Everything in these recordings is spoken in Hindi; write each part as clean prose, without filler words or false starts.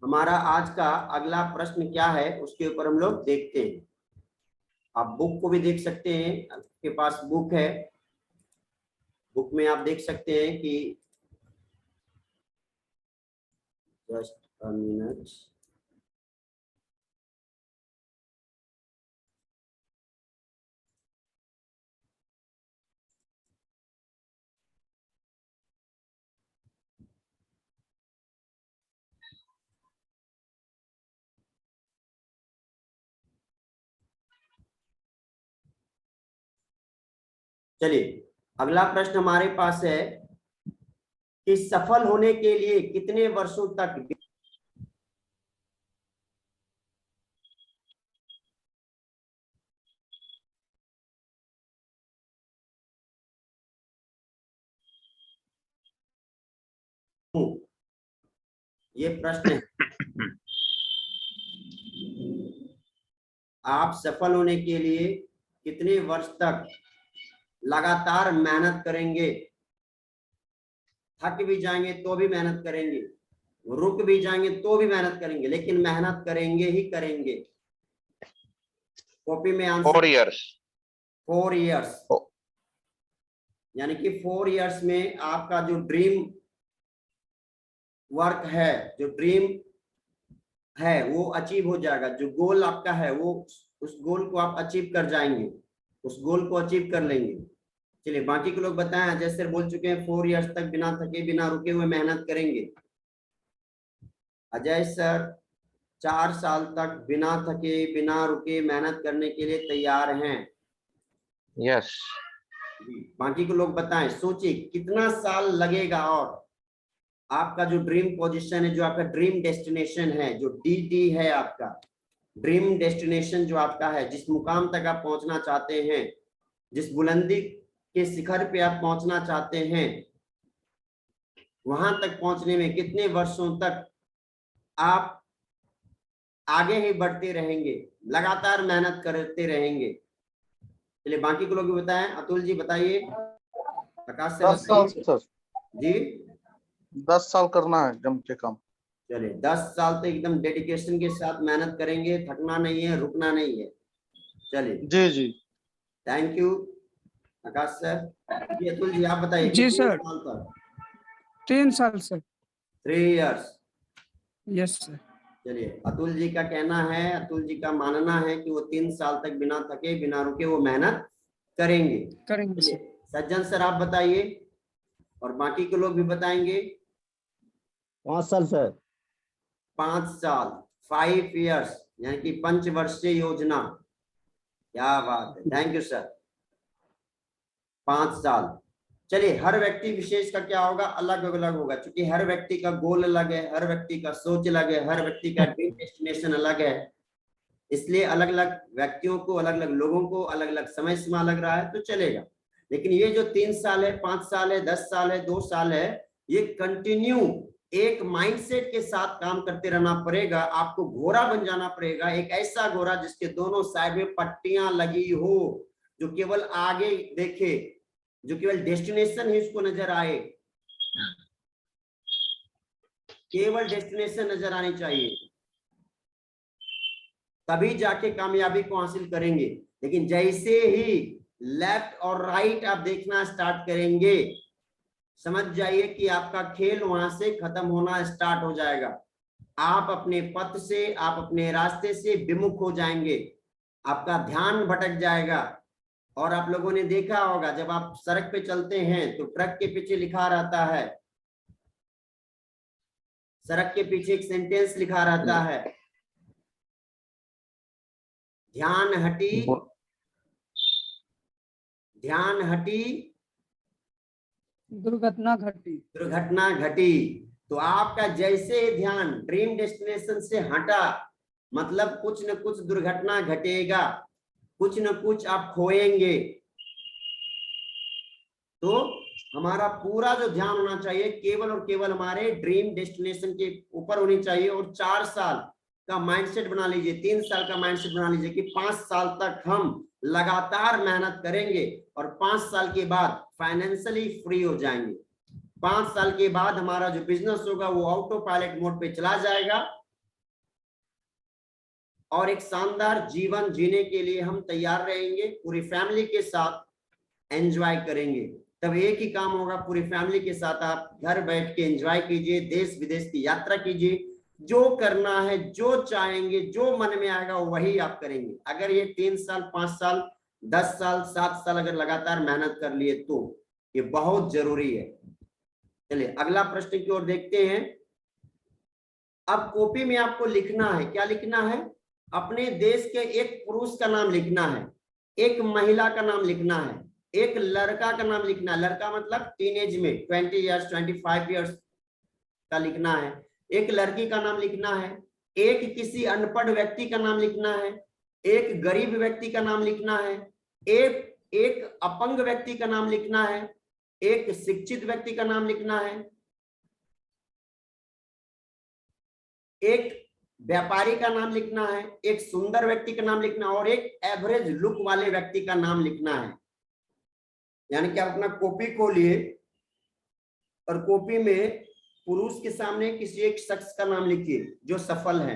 हमारा आज का अगला प्रश्न क्या है उसके ऊपर हम लोग देखते हैं। आप बुक को भी देख सकते हैं, आपके पास बुक है, बुक में आप देख सकते हैं कि जस्ट अ मिनट। चलिए, अगला प्रश्न हमारे पास है कि सफल होने के लिए कितने वर्षों तक ये प्रश्न है। आप सफल होने के लिए कितने वर्ष तक लगातार मेहनत करेंगे? थक भी जाएंगे तो भी मेहनत करेंगे, रुक भी जाएंगे तो भी मेहनत करेंगे, लेकिन मेहनत करेंगे ही करेंगे। कॉपी में आंसर 4 years। 4 इयर्स, यानी कि 4 इयर्स में आपका जो ड्रीम वर्क है, जो ड्रीम है वो अचीव हो जाएगा। जो गोल आपका है वो उस गोल को आप अचीव कर जाएंगे, उस गोल को अचीव कर लेंगे। चलिए, बाकी के लोग बताएं। अजय सर बोल चुके हैं 4 इयर्स तक बिना थके बिना रुके हुए मेहनत करेंगे। अजय सर 4 साल तक बिना थके बिना रुके मेहनत करने के लिए तैयार हैं। यस। बाकी के लोग बताएं, सोचिए कितना साल लगेगा और आपका जो ड्रीम पोजीशन है, जो आपका ड्रीम डेस्टिनेशन है, जो डी है आपका ड्रीम डेस्टिनेशन, जो आपका है, जिस मुकाम तक आप पहुंचना चाहते हैं, जिस बुलंदी के शिखर पे आप पहुंचना चाहते हैं, वहां तक पहुंचने में कितने वर्षों तक आप आगे ही बढ़ते रहेंगे, लगातार मेहनत करते रहेंगे? चलिए, बाकी के लोग भी बताएं। अतुल जी बताइए, प्रकाश से 10 साल बताइए सर, जी। 10 साल करना है कम से कम। चलिए, 10 साल तो एकदम डेडिकेशन के साथ मेहनत करेंगे, थकना नहीं है, रुकना नहीं है। चलिए, जी जी। Thank you Akash sir. जी अतुल जी आप बताइए, जी कितने सर। साल तक? 3 साल सर। 3 इयर्स। Yes sir. चलिए, अतुल जी का कहना है, अतुल जी का मानना है कि वो 3 साल तक बिना थके बिना रुके वो मेहनत करेंगे। करेंगे चलिए, सर। सज्जन सर आप बताइए, और बाकी के लोग भी बताएंगे। 5 साल सर। 5 साल, 5 इयर्स, यानी कि पंचवर्षीय योजना। क्या बात है, थैंक यू सर। 5 साल। चलिए, हर व्यक्ति विशेष का क्या होगा, अलग अलग होगा, क्योंकि हर व्यक्ति का गोल अलग है, हर व्यक्ति का सोच अलग है, हर व्यक्ति का ड्रीम डेस्टिनेशन अलग है। इसलिए अलग अलग व्यक्तियों को, अलग अलग लोगों को अलग अलग समय सीमा लग रहा है तो चलेगा। लेकिन ये जो 3 साल है, 5 साल है, 10 साल है, 2 साल है, ये कंटिन्यू एक माइंडसेट के साथ काम करते रहना पड़ेगा। आपको घोड़ा बन जाना पड़ेगा, एक ऐसा घोड़ा जिसके दोनों साइड में पट्टियां लगी हो, जो केवल आगे देखे, जो केवल डेस्टिनेशन ही उसको नजर आए, केवल डेस्टिनेशन नजर आनी चाहिए, तभी जाके कामयाबी को हासिल करेंगे। लेकिन जैसे ही लेफ्ट और राइट आप देखना स्टार्ट करेंगे, समझ जाइए कि आपका खेल वहां से खत्म होना स्टार्ट हो जाएगा। आप अपने पथ से, आप अपने रास्ते से विमुख हो जाएंगे, आपका ध्यान भटक जाएगा। और आप लोगों ने देखा होगा, जब आप सड़क पे चलते हैं तो ट्रक के पीछे लिखा रहता है, सड़क के पीछे एक सेंटेंस लिखा रहता है, ध्यान हटी, ध्यान हटी, दुर्घटना घटी। दुर्घटना घटी। तो आपका जैसे ही ध्यान ड्रीम डेस्टिनेशन से हटा, मतलब कुछ न कुछ दुर्घटना घटेगा, कुछ न कुछ आप खोएंगे। तो हमारा पूरा जो ध्यान होना चाहिए केवल और केवल हमारे ड्रीम डेस्टिनेशन के ऊपर होनी चाहिए। और 4 साल का माइंडसेट बना लीजिए, 3 साल का माइंडसेट बना लीजिए कि 5 साल तक हम लगातार मेहनत करेंगे और 5 साल के बाद फाइनेंशियली फ्री हो जाएंगे। 5 साल के बाद हमारा जो बिजनेस होगा वो ऑटो पायलट मोड पे चला जाएगा और एक शानदार जीवन जीने के लिए हम तैयार रहेंगे, पूरी फैमिली के साथ एंजॉय करेंगे। तब एक ही काम होगा, पूरी फैमिली के साथ आप घर बैठ के एंजॉय कीजिए, देश विदेश की यात्रा कीजिए, जो करना है, जो चाहेंगे, जो मन में आएगा वही आप करेंगे। अगर ये 3 साल 5 साल 10 साल 7 साल अगर लगातार मेहनत कर लिए तो ये बहुत जरूरी है। चलिए अगला प्रश्न की ओर देखते हैं। अब कॉपी में आपको लिखना है, क्या लिखना है? अपने देश के एक पुरुष का नाम लिखना है, एक महिला का नाम लिखना है, एक लड़का का नाम लिखना है, लड़का मतलब टीनेज में 20 इयर्स 25 इयर्स का लिखना है, एक लड़की का नाम लिखना है, एक किसी अनपढ़ व्यक्ति का नाम लिखना है, एक गरीब व्यक्ति का नाम लिखना है, एक अपंग व्यक्ति का नाम लिखना है, एक शिक्षित व्यक्ति का नाम लिखना है, एक व्यापारी का नाम लिखना है, एक सुंदर व्यक्ति का नाम लिखना है और एक एवरेज लुक वाले व्यक्ति का नाम लिखना है। यानी कि आप अपना कॉपी खोलिए और कॉपी में पुरुष के सामने किसी एक शख्स का नाम लिखिए जो सफल है,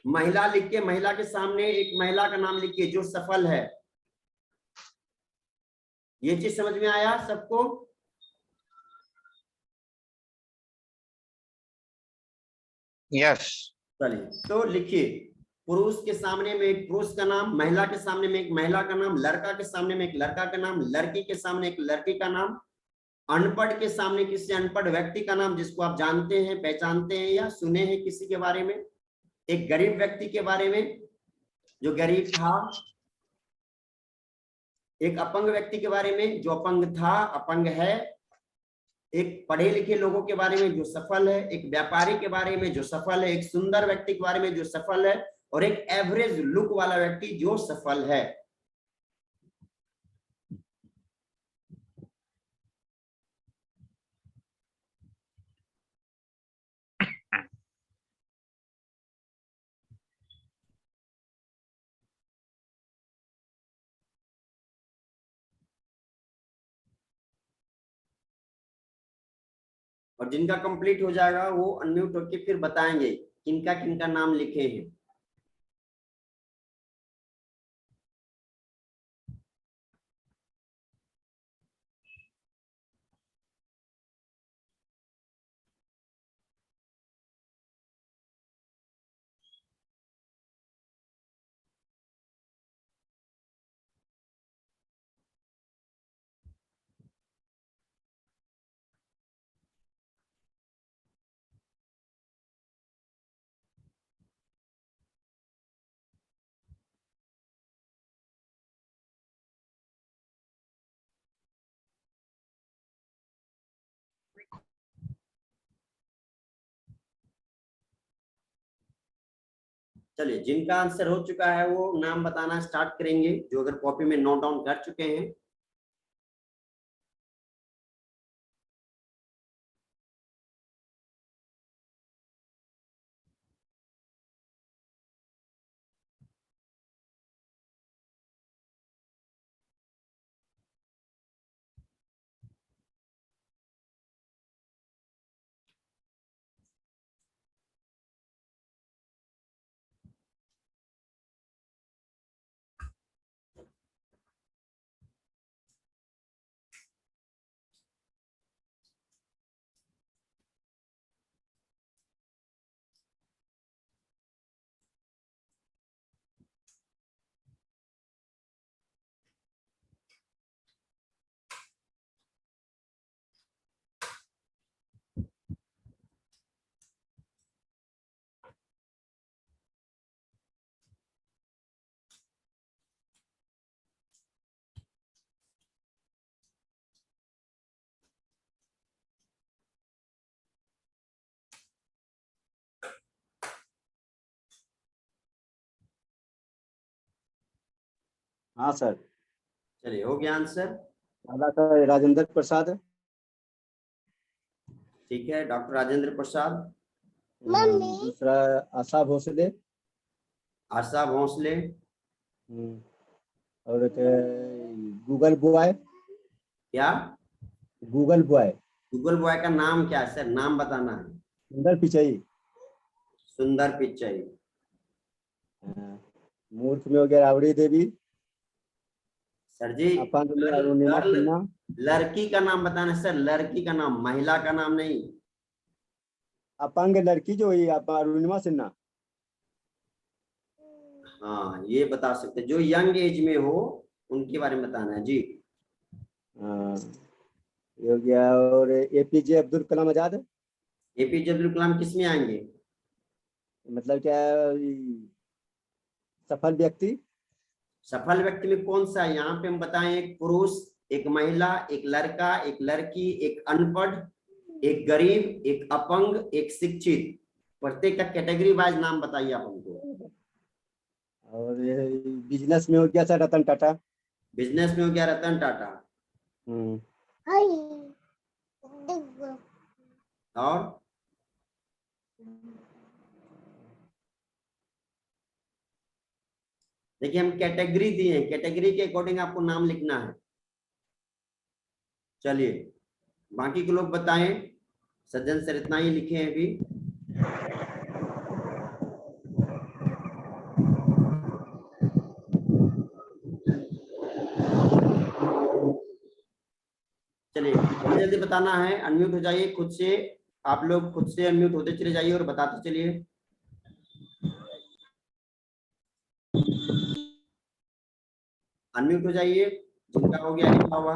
महिला लिख के महिला के सामने एक महिला का नाम लिखिए जो सफल है। ये चीज समझ में आया सबको? Yes. चलिए तो लिखिए, पुरुष के सामने में एक पुरुष का नाम, महिला के सामने में एक महिला का नाम, लड़का के सामने में एक लड़का का नाम, लड़की के सामने एक लड़की का नाम, अनपढ़ के सामने किसी अनपढ़ व्यक्ति का नाम जिसको आप जानते हैं, पहचानते हैं या सुने हैं किसी के बारे में, एक गरीब व्यक्ति के बारे में जो गरीब था, एक अपंग व्यक्ति के बारे में जो अपंग था, अपंग है, एक पढ़े लिखे लोगों के बारे में जो सफल है, एक व्यापारी के बारे में जो सफल है, एक सुंदर व्यक्ति के बारे में जो सफल है और एक एवरेज लुक वाला व्यक्ति जो सफल है। और जिनका कंप्लीट हो जाएगा वो अनम्यूट होके फिर बताएंगे किनका किनका नाम लिखे हैं। चलिए जिनका आंसर हो चुका है वो नाम बताना स्टार्ट करेंगे, जो अगर कॉपी में नोट डाउन कर चुके हैं। हाँ सर। चलिए हो गया आंसर? पहला था राजेंद्र प्रसाद, ठीक है, डॉक्टर राजेंद्र प्रसाद। दूसरा आशा भोसले, आशा भोसले। और एक गूगल बॉय। क्या? Google boy. गूगल बॉय का नाम क्या है सर? नाम बताना है। सुंदर पिचई। सुंदर पिचाई। मूर्ख में हो गया राबड़ी देवी, सर जी अपंग में अरुणिमा सिन्हा, लड़की का नाम बताना सर, लड़की का नाम, महिला का नाम नहीं। अपंग लड़की जो हुई अरुणिमा सिन्हा। हाँ ये बता सकते, जो यंग एज में हो उनके बारे में बताना है जी। हाँ, ये हो गया। और एपीजे अब्दुल कलाम आजाद, एपीजे अब्दुल कलाम किस में आएंगे? मतलब क्या सफल व्यक्ति। सफल व्यक्ति में कौन सा है? यहाँ पे हम बताएं, एक पुरुष, एक महिला, एक लड़का, एक लड़की, एक अनपढ़, एक गरीब, एक अपंग, एक शिक्षित, प्रत्येक का कैटेगरी वाइज नाम बताइए आप हमको। और बिजनेस में हो गया सर रतन टाटा। बिजनेस में हो गया रतन टाटा। और देखिए हम कैटेगरी दिए हैं, कैटेगरी के अकॉर्डिंग आपको नाम लिखना है। चलिए बाकी के लोग बताएं। सज्जन सर इतना ही लिखे हैं अभी। चलिए जल्दी जल्दी बताना है, अनम्यूट हो जाइए खुद से, आप लोग खुद से अनम्यूट होते चले जाइए और बताते चलिए। अनम्यूट हो जाइए जिनका हो गया लिखा हुआ।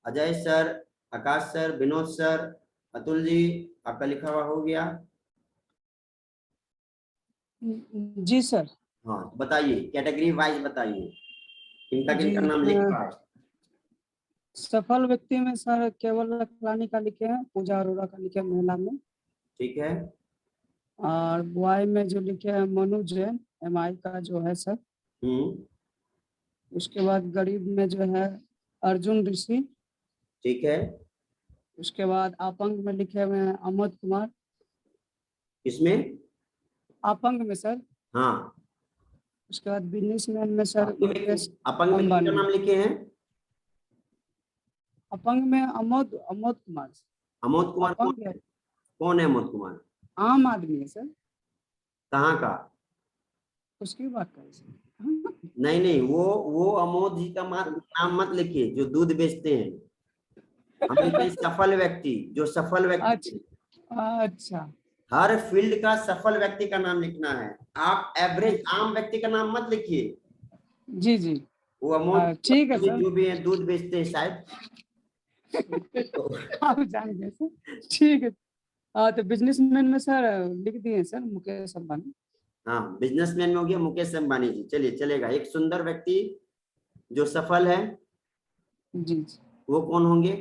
अजय सर, आकाश सर, विनोद सर, अतुल जी, आपका लिखा हुआ हो गया? जी सर। हाँ बताइए, कैटेगरी वाइज बताइए किनका जी, किनका नाम लिखा है। सफल व्यक्ति में सर केवल लखलानी का लिखे हैं, पूजा अरोड़ा का लिखे हैं महिला में। ठीक है। और बॉय में जो लिखे हैं मनु जैन, एमआई का जो है सर। उसके बाद गरीब में जो है अर्जुन ऋषि। ठीक है। उसके बाद अपंग में लिखे हुए हैं अमोद कुमार। किसमें? अपंग में सर। हाँ उसके बाद बिजनेसमैन में सर मुकेश अपंग में किनका अंबानी। नाम लिखे हैं? अपंग में अमोद अमोद कुमार। अमोद कुमार कौन अपंग है? है, कौन है अमोद कुमार? आम आदमी है सर। कहाँ का? उसकी बात करें सर। नहीं नहीं, वो अमोद जी का नाम मत लिखिए जो दूध बेचते हैं। हम लिख रहे हैं सफल व्यक्ति, जो सफल व्यक्ति। अच्छा हर फील्ड का सफल व्यक्ति का नाम लिखना है। आप एवरेज आम व्यक्ति का नाम मत लिखिए। जी जी। वो अमोद ठीक है सर। जो भी है दूध बेचते हैं शायद। तो आप जान गए सर। ठीक है। तो बिजनेसमैन में सर लिख दिए सर मुकेश अंबानी। हाँ बिजनेसमैन में हो गया मुकेश अंबानी जी। चलिए चलेगा। एक सुंदर व्यक्ति जो सफल है जी जी। वो कौन होंगे?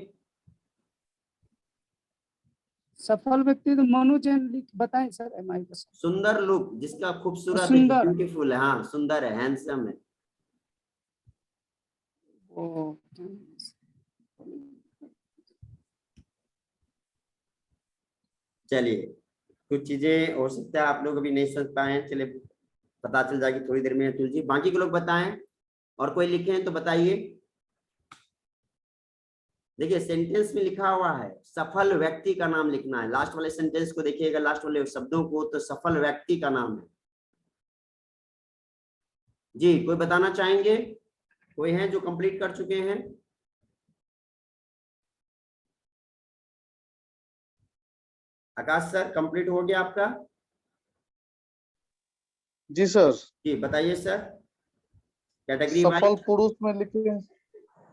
सफल व्यक्ति तो मनु जैन लिख बताएं सर, एमआई का सर। सुंदर लुक, जिसका खूबसूरत है, सुंदर। ब्यूटीफुल है। हाँ सुंदर है, हैंडसम है। ओ चलिए कुछ चीजें हो सकता है आप लोग अभी नहीं समझ पाए हैं, चलिए पता चल जाएगी थोड़ी देर में। अतुल जी बाकी के लोग बताएं, और कोई लिखे हैं तो बताइए। देखिए सेंटेंस में लिखा हुआ है सफल व्यक्ति का नाम लिखना है। लास्ट वाले सेंटेंस को देखिएगा, लास्ट वाले शब्दों को, तो सफल व्यक्ति का नाम है। जी कोई बताना चाहेंगे? कोई है जो कंप्लीट कर चुके हैं? आकाश सर कंप्लीट हो गया आपका? जी सर। जी बताइए सर, कैटेगरी सफल वाइज। पुरुष में लिखे हैं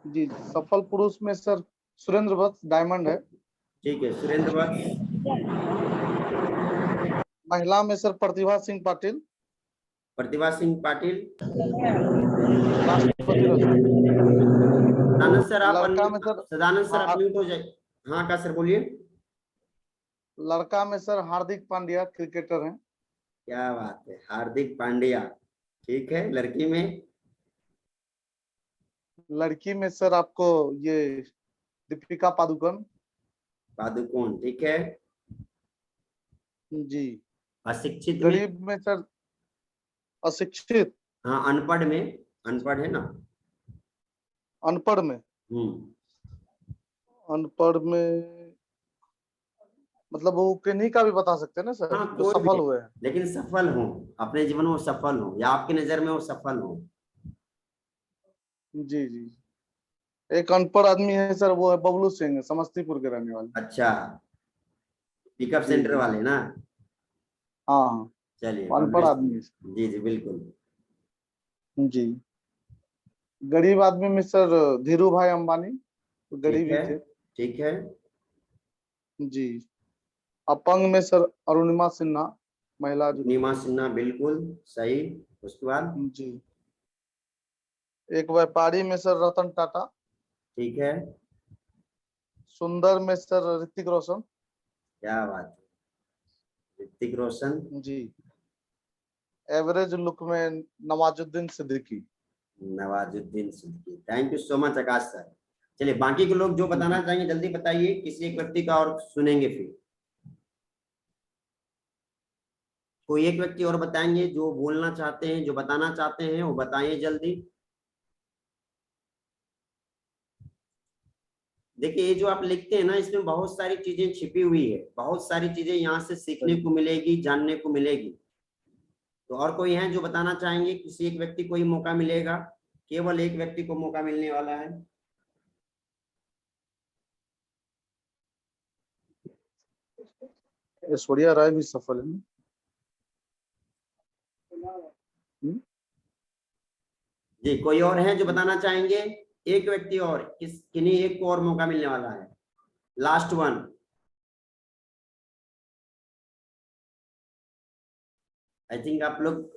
जी। सफल पुरुष में सर सुरेंद्र वत्स डायमंड है। ठीक है, सुरेंद्र वत्स। महिला में सर प्रतिभा सिंह पाटिल, प्रतिभा सिंह पाटिल। राष्ट्रपति रस्ते। सदानंद सर आप लड़का में सर सदानंद सर आप म्यूट हो जाए। हाँ का सर बोलिए। लड़का में सर हार्दिक पांड्या क्रिकेटर हैं। क्या बात है, हार्दिक पांड्या। ठीक है, लड़की में? लड़की में सर आपको ये दीपिका पादुकोण। पादुकोण, ठीक है। जी। अशिक्षित में? गरीब में सर अशिक्षित। हाँ अनपढ़ में, अनपढ़ है ना? अनपढ़ में, अनपढ़ में मतलब वो किन्हीं का भी बता सकते हैं ना सर, हाँ, जो कोई सफल भी, हुए हैं। लेकिन सफल हो, अपने जीवन में वो सफल हो, या आपकी नजर में वो सफल हो। जी जी। एक अनपढ़ आदमी है सर, वो है बबलू सिंह, समस्तीपुर के रहने वाले। अच्छा, पिकअप जी सेंटर जी। वाले ना। हाँ हाँ, चलिए, वो अनपढ़ आदमी है। जी जी बिल्कुल। जी। गरीब आदमी में सर धीरू भाई अंबानी, तो ठीक गरीब ही है, थे। ठीक है। जी। अपंग में सर अरुणिमा सिन्हा, महिला जो थी। नीमा सिन्हा, बिल्कुल सही। उसके बाद? जी। एक व्यापारी में सर रतन टाटा। ठीक है, सुंदर में सर ऋतिक रोशन। क्या बात है, ऋतिक रोशन। जी। एवरेज लुक में Nawazuddin Siddiqui. Nawazuddin Siddiqui. Thank you so much Akash sir. चलिए, बाकी के लोग जो बताना जी। चाहेंगे जल्दी बताइए, किसी एक व्यक्ति का और सुनेंगे फिर। कोई एक व्यक्ति और बताएंगे जो बोलना चाहते हैं, जो बताना चाहते हैं, वो बताइए जल्दी। देखिए, ये जो आप लिखते हैं ना, इसमें बहुत सारी चीजें छिपी हुई है, बहुत सारी चीजें यहाँ से सीखने को मिलेगी, जानने को मिलेगी। तो और कोई है जो बताना चाहेंगे? किसी एक व्यक्ति को ही मौका मिलेगा, केवल एक व्यक्ति को मौका मिलने वाला है। ऐश्वर्या राय भी सफल है ना? जी, कोई और है जो बताना चाहेंगे? एक व्यक्ति और, किन्हीं एक को और मौका मिलने वाला है, लास्ट वन। आई थिंक आप लोग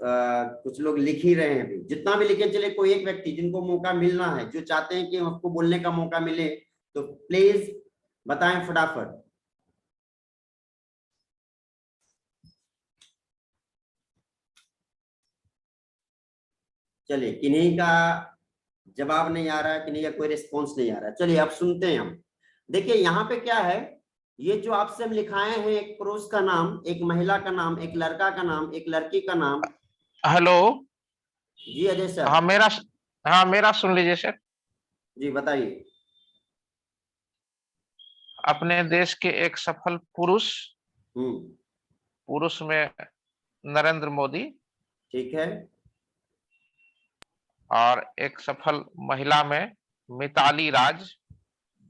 कुछ लोग लिख ही रहे हैं अभी, जितना भी लिखे चले, कोई एक व्यक्ति जिनको मौका मिलना है, जो चाहते हैं कि आपको बोलने का मौका मिले, तो प्लीज बताएं फटाफट। चलिए, किन्हीं का जवाब नहीं आ रहा है, किन्हीं का कोई रिस्पॉन्स नहीं आ रहा है। चलिए, अब सुनते हैं हम। देखिए, यहाँ पे क्या है, ये जो आपसे हम लिखाए हैं, एक पुरुष का नाम, एक महिला का नाम, एक लड़का का नाम, एक लड़की का नाम। हेलो। जी अजय सर। हाँ मेरा सुन लीजिए सर। जी बताइए। अपने देश के एक सफल पुरुष, हम्म। पुरुष में नरेंद्र मोदी, ठीक है, और एक सफल महिला में मिताली राज,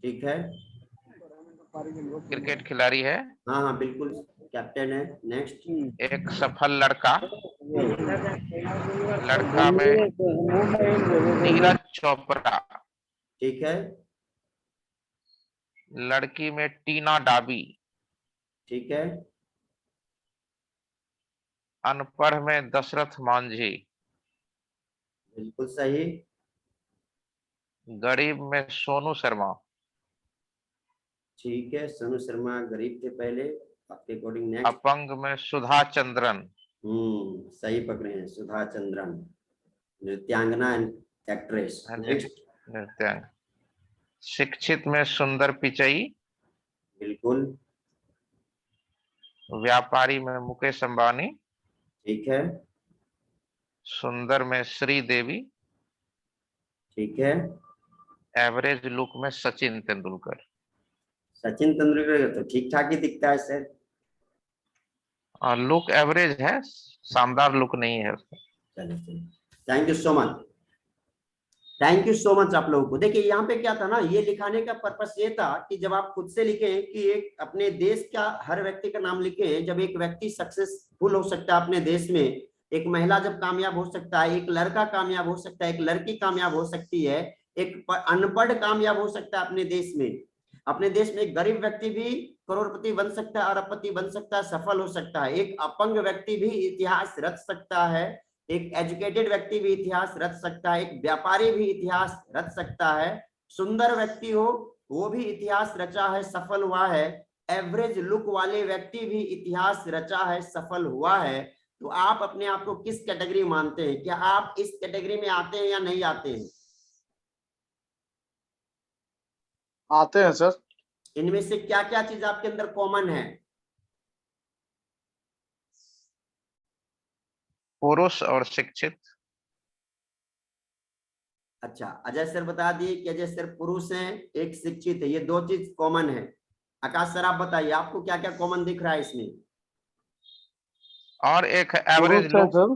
ठीक है। क्रिकेट खिलाड़ी है। हाँ हाँ बिल्कुल, कैप्टन है। नेक्स्ट। एक सफल लड़का, लड़का में नीरज चोपड़ा, ठीक है, लड़की में टीना डाबी, ठीक है। अनपढ़ में दशरथ मांझी, बिल्कुल सही। गरीब में सोनू शर्मा, ठीक है, सोनू शर्मा गरीब थे पहले, आपके अकॉर्डिंग। नेक्स्ट। अपंग में सुधा चंद्रन, सही पकड़े हैं, सुधा चंद्रन, नृत्यांगना एंड एक्ट्रेस। नेक्स्ट। नृत्यांग, शिक्षित में सुंदर पिचई, बिल्कुल। व्यापारी में मुकेश अंबानी, ठीक है, सुंदर में श्री देवी, ठीक है। एवरेज लुक में सचिन तेंदुलकर। सचिन तेंदुलकर तो ठीक ठाक ही दिखता है सर। और लुक एवरेज है, शानदार लुक नहीं है उसका। चलिए चलिए, thank you so much, thank you so much आप लोगों को। देखिए, यहाँ पे क्या था ना, ये लिखाने का पर्पस ये था कि जब आप खुद से लिखें कि एक अपने देश का हर व्यक्ति का नाम लिखें, जब एक व्यक्ति सक्सेसफुल हो सकता है अपने देश में, एक महिला जब कामयाब हो सकता है, एक लड़का कामयाब हो सकता है, एक लड़की कामयाब हो सकती है, एक अनपढ़ कामयाब हो सकता है अपने देश में, अपने देश में एक गरीब व्यक्ति भी करोड़पति बन सकता है, अरबपति बन सकता है, सफल हो सकता है, एक अपंग व्यक्ति भी इतिहास रच सकता है, एक एजुकेटेड व्यक्ति भी इतिहास रच सकता है, एक व्यापारी भी इतिहास रच सकता है, सुंदर व्यक्ति हो वो भी इतिहास रचा है, सफल हुआ है, एवरेज लुक वाले व्यक्ति भी इतिहास रचा है, सफल हुआ है। तो आप अपने आप को किस कैटेगरी मानते हैं? क्या आप इस कैटेगरी में आते हैं या नहीं आते हैं? आते हैं सर। इनमें से क्या क्या चीज आपके अंदर कॉमन है? पुरुष और शिक्षित। अच्छा, अजय सर बता दिए कि अजय सर पुरुष हैं, एक शिक्षित है, ये दो चीज कॉमन है। आकाश सर आप बताइए, आपको क्या क्या कॉमन दिख रहा है इसमें? और एक पुरुष है सर।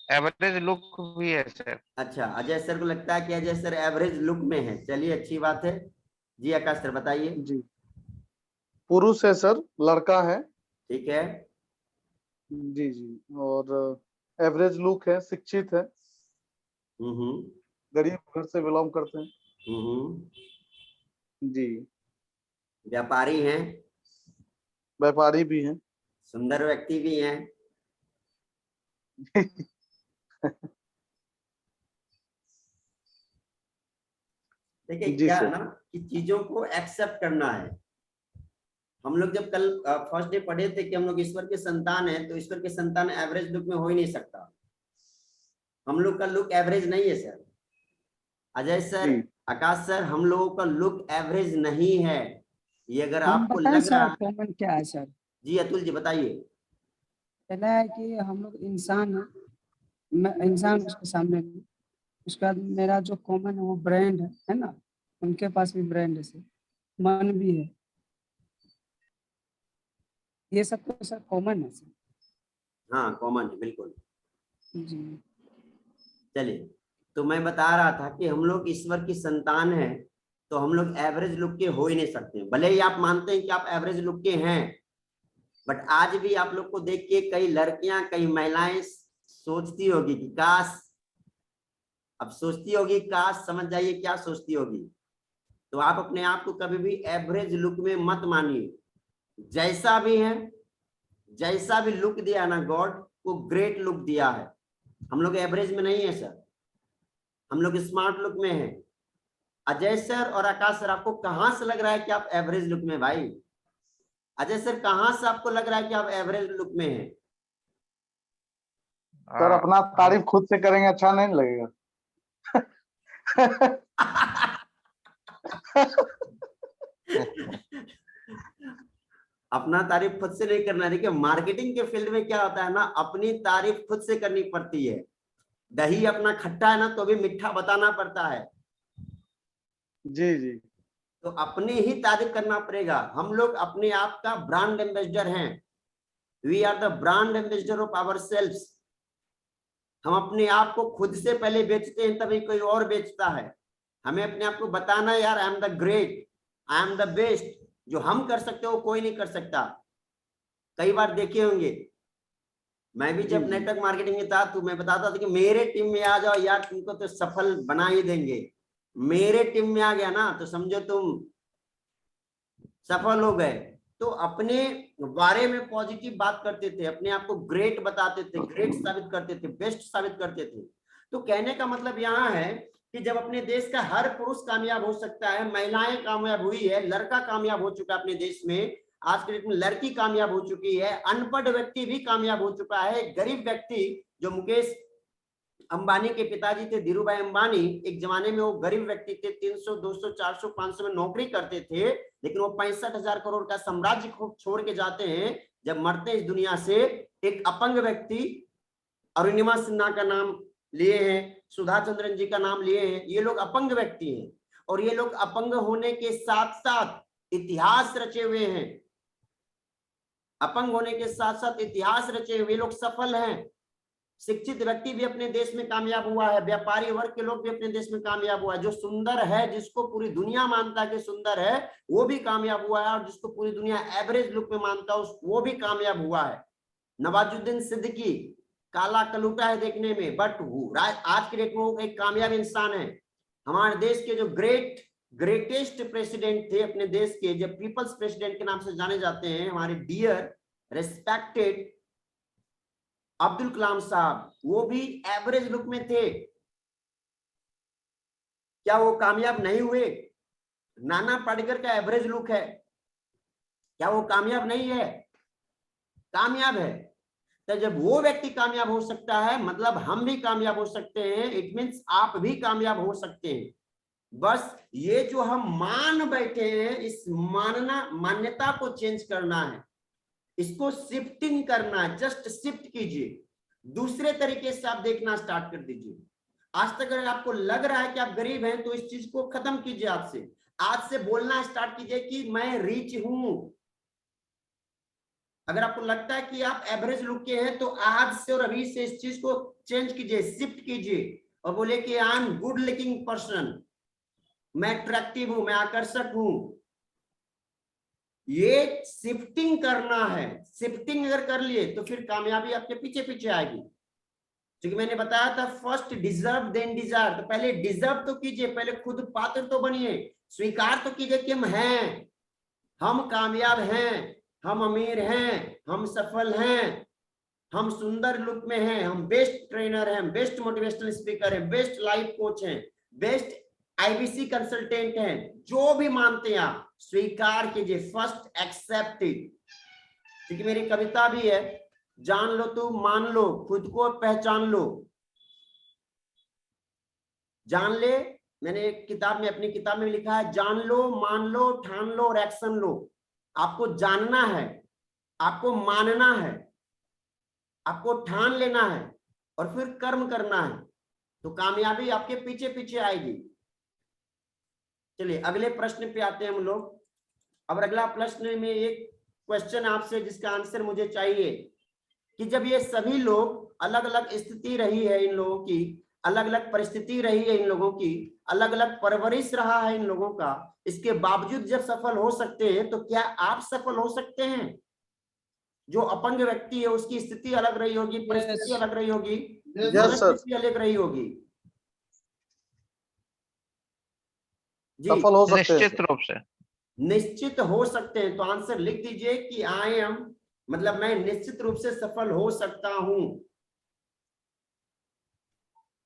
एवरेज लुक भी है सर। अच्छा, अजय सर को लगता है कि अजय सर एवरेज लुक में है, चलिए अच्छी बात है। जी आकाश सर बताइए। जी, पुरुष है सर, लड़का है। ठीक है। जी जी, और एवरेज लुक है, शिक्षित है, हम्म गरीब घर से बिलोंग करते हैं। हम्म। जी, व्यापारी हैं, व्यापारी भी हैं। सुंदर व्यक्ति भी हैं। देखिए जी क्या है सर। ना कि चीजों को एक्सेप्ट करना है। हम लोग जब कल फर्स्ट डे पढ़े थे कि हम लोग ईश्वर के संतान हैं, तो ईश्वर के संतान एवरेज लुक में हो ही नहीं सकता। हम लोग का लुक एवरेज नहीं है सर। अजय सर, जी, आकाश सर, हम लोगों का लुक एवरेज नहीं है। ये अगर हम आपको बताएं लग रहा सर है। कॉमन क्या है सर? जी अतुल जी बताइए। पहला है कि हम लोग इंसान है, मैं इंसान उसके सामने हूँ। उसके बाद मेरा जो कॉमन है वो ब्रांड है ना, उनके पास भी ब्रांड है सर, मन भी है। ये सब तो सर कॉमन है सर। हाँ कॉमन है बिल्कुल। जी। चलिए, तो मैं बता रहा था कि हम लोग ईश्वर की संतान हैं, तो हम लोग एवरेज लुक के हो ही नहीं सकते। भले ही आप मानते हैं कि आप एवरेज लुक के हैं, बट आज भी आप लोग को देख के कई लड़कियां, कई महिलाएं सोचती होगी कि काश, अब सोचती होगी काश, समझ जाइए क्या सोचती होगी। तो आप अपने आप को कभी भी एवरेज लुक में मत मानिए। जैसा भी है, जैसा भी लुक दिया ना गॉड, वो ग्रेट लुक दिया है। हम लोग एवरेज में नहीं है सर, हम लोग स्मार्ट लुक में हैं। अजय सर और आकाश सर, आपको कहां से लग रहा है कि आप एवरेज लुक में? भाई अजय सर, कहां से आपको लग रहा है कि आप एवरेज लुक में हैं? सर अपना हम तारीफ खुद से करेंगे अच्छा नहीं लगेगा। अपना तारीफ खुद से नहीं करना। देखिए मार्केटिंग के फील्ड में क्या होता है ना, अपनी तारीफ खुद से करनी पड़ती है। दही अपना खट्टा है ना, तो भी मीठा बताना पड़ता है। जी जी, तो अपनी ही तारीफ करना पड़ेगा। हम लोग अपने आप का ब्रांड एम्बेसडर हैं। We are the brand ambassador of our self. हम अपने आप को खुद से पहले बेचते हैं, तभी कोई और बेचता है। हमें अपने आप को बताना, यार I am the great, I am the best. जो हम कर सकते हो कोई नहीं कर सकता। कई बार देखे होंगे, मैं भी जी जब जी, नेटवर्क मार्केटिंग में था तो मैं बताता था कि मेरे टीम में आ जाओ यार, तुमको तो सफल बना ही देंगे। मेरे टीम में आ गया ना तो समझो तुम सफल हो गए। तो अपने बारे में पॉजिटिव बात करते थे, अपने आप को ग्रेट बताते थे, ग्रेट साबित करते थे, बेस्ट साबित करते थे। तो कहने का मतलब यहाँ है कि जब अपने देश का हर पुरुष कामयाब हो सकता है, महिलाएं कामयाब हुई है, लड़का कामयाब हो चुका है अपने देश में, आज के डेट में लड़की कामयाब हो चुकी है, अनपढ़ व्यक्ति भी कामयाब हो चुका है, गरीब व्यक्ति जो मुकेश अंबानी के पिताजी थे धीरू भाई अंबानी, एक जमाने में वो गरीब व्यक्ति थे, 300 200 400 500 में नौकरी करते थे, लेकिन वो 65,000 करोड़ का साम्राज्य छोड़ के जाते हैं। जब मरते हैं इस दुनिया से, एक अपंग व्यक्ति, अरुणिमा सिन्हा का नाम लिए हैं, सुधा चंद्रन जी का नाम लिए हैं, ये लोग अपंग व्यक्ति हैं। और ये लोग अपंग होने के साथ साथ इतिहास रचे हुए हैं। अपंग होने के साथ साथ इतिहास रचे हुए लोग सफल हैं। शिक्षित व्यक्ति भी अपने देश में कामयाब हुआ है, व्यापारी वर्ग के लोग भी अपने देश में कामयाब हुआ है। जो सुंदर है, जिसको पूरी दुनिया मानता है कि सुंदर है, वो भी कामयाब हुआ है, और जिसको पूरी दुनिया एवरेज लुक में मानता है वो भी कामयाब हुआ है। नवाजुद्दीन सिद्दीकी काला कलूटा है देखने में, बट आज के डेट में वो एक कामयाब इंसान है। हमारे देश के जो ग्रेटेस्ट प्रेसिडेंट थे अपने देश के, जब पीपल्स प्रेसिडेंट के नाम से जाने जाते हैं, हमारे डियर रेस्पेक्टेड अब्दुल कलाम साहब, वो भी एवरेज लुक में थे। क्या वो कामयाब नहीं हुए? नाना पाटेकर का एवरेज लुक है, क्या वो कामयाब नहीं है? कामयाब है। तो जब वो व्यक्ति कामयाब हो सकता है, मतलब हम भी कामयाब हो सकते हैं। इट मींस आप भी कामयाब हो सकते हैं। बस ये जो हम मान बैठे हैं, इस मान्यता को चेंज करना है, इसको शिफ्टिंग करना है। जस्ट शिफ्ट कीजिए, दूसरे तरीके से आप देखना स्टार्ट कर दीजिए। आज तक अगर आपको लग रहा है कि आप गरीब हैं तो इस चीज को खत्म कीजिए। आज से बोलना स्टार्ट कीजिए कि मैं रिच हूं। अगर आपको लगता है कि आप एवरेज लुक के हैं तो आज से और अभी से इस चीज को चेंज कीजिए, शिफ्ट कीजिए और बोले कि I am good looking person, मैं अट्रैक्टिव हूं, मैं आकर्षक हूं। ये शिफ्टिंग करना है। शिफ्टिंग अगर कर लिए तो फिर कामयाबी आपके पीछे पीछे आएगी। क्योंकि मैंने बताया था फर्स्ट डिजर्व देन डिजायर, तो पहले डिजर्व तो कीजिए, पहले खुद पात्र तो बनिए, स्वीकार तो कीजिए कि हम हैं, हम कामयाब हैं, हम अमीर हैं, हम सफल हैं, हम सुंदर लुक में हैं, हम बेस्ट ट्रेनर हैं, बेस्ट मोटिवेशनल स्पीकर हैं, बेस्ट लाइफ कोच हैं, बेस्ट आईबीसी कंसल्टेंट हैं, जो भी मानते हैं आप स्वीकार कीजिए। First accept it. क्योंकि मेरी कविता भी है, जान लो तू मान लो, खुद को पहचान लो। जान ले, मैंने एक किताब में, अपनी किताब में लिखा है, जान लो, मान लो, ठान लो और एक्शन लो। आपको जानना है, आपको मानना है, आपको ठान लेना है और फिर कर्म करना है, तो कामयाबी आपके पीछे पीछे आएगी। चलिए अगले प्रश्न पे आते हैं हम लोग। अब अगला प्रश्न में एक क्वेश्चन आपसे जिसका आंसर मुझे चाहिए कि जब ये सभी लोग, अलग अलग स्थिति रही है इन लोगों की, अलग अलग परिस्थिति रही है इन लोगों की, अलग अलग परवरिश रहा है इन लोगों का, इसके बावजूद जब सफल हो सकते हैं तो क्या आप सफल हो सकते हैं? जो अपंग व्यक्ति है उसकी स्थिति अलग रही होगी, परिस्थिति अलग रही होगी, मनस्थिति अलग रही होगी। जी सफल हो सकते हैं निश्चित रूप से। निश्चित हो सकते हैं। तो आंसर लिख दीजिए कि आई एम, मतलब मैं निश्चित रूप से सफल हो सकता हूं।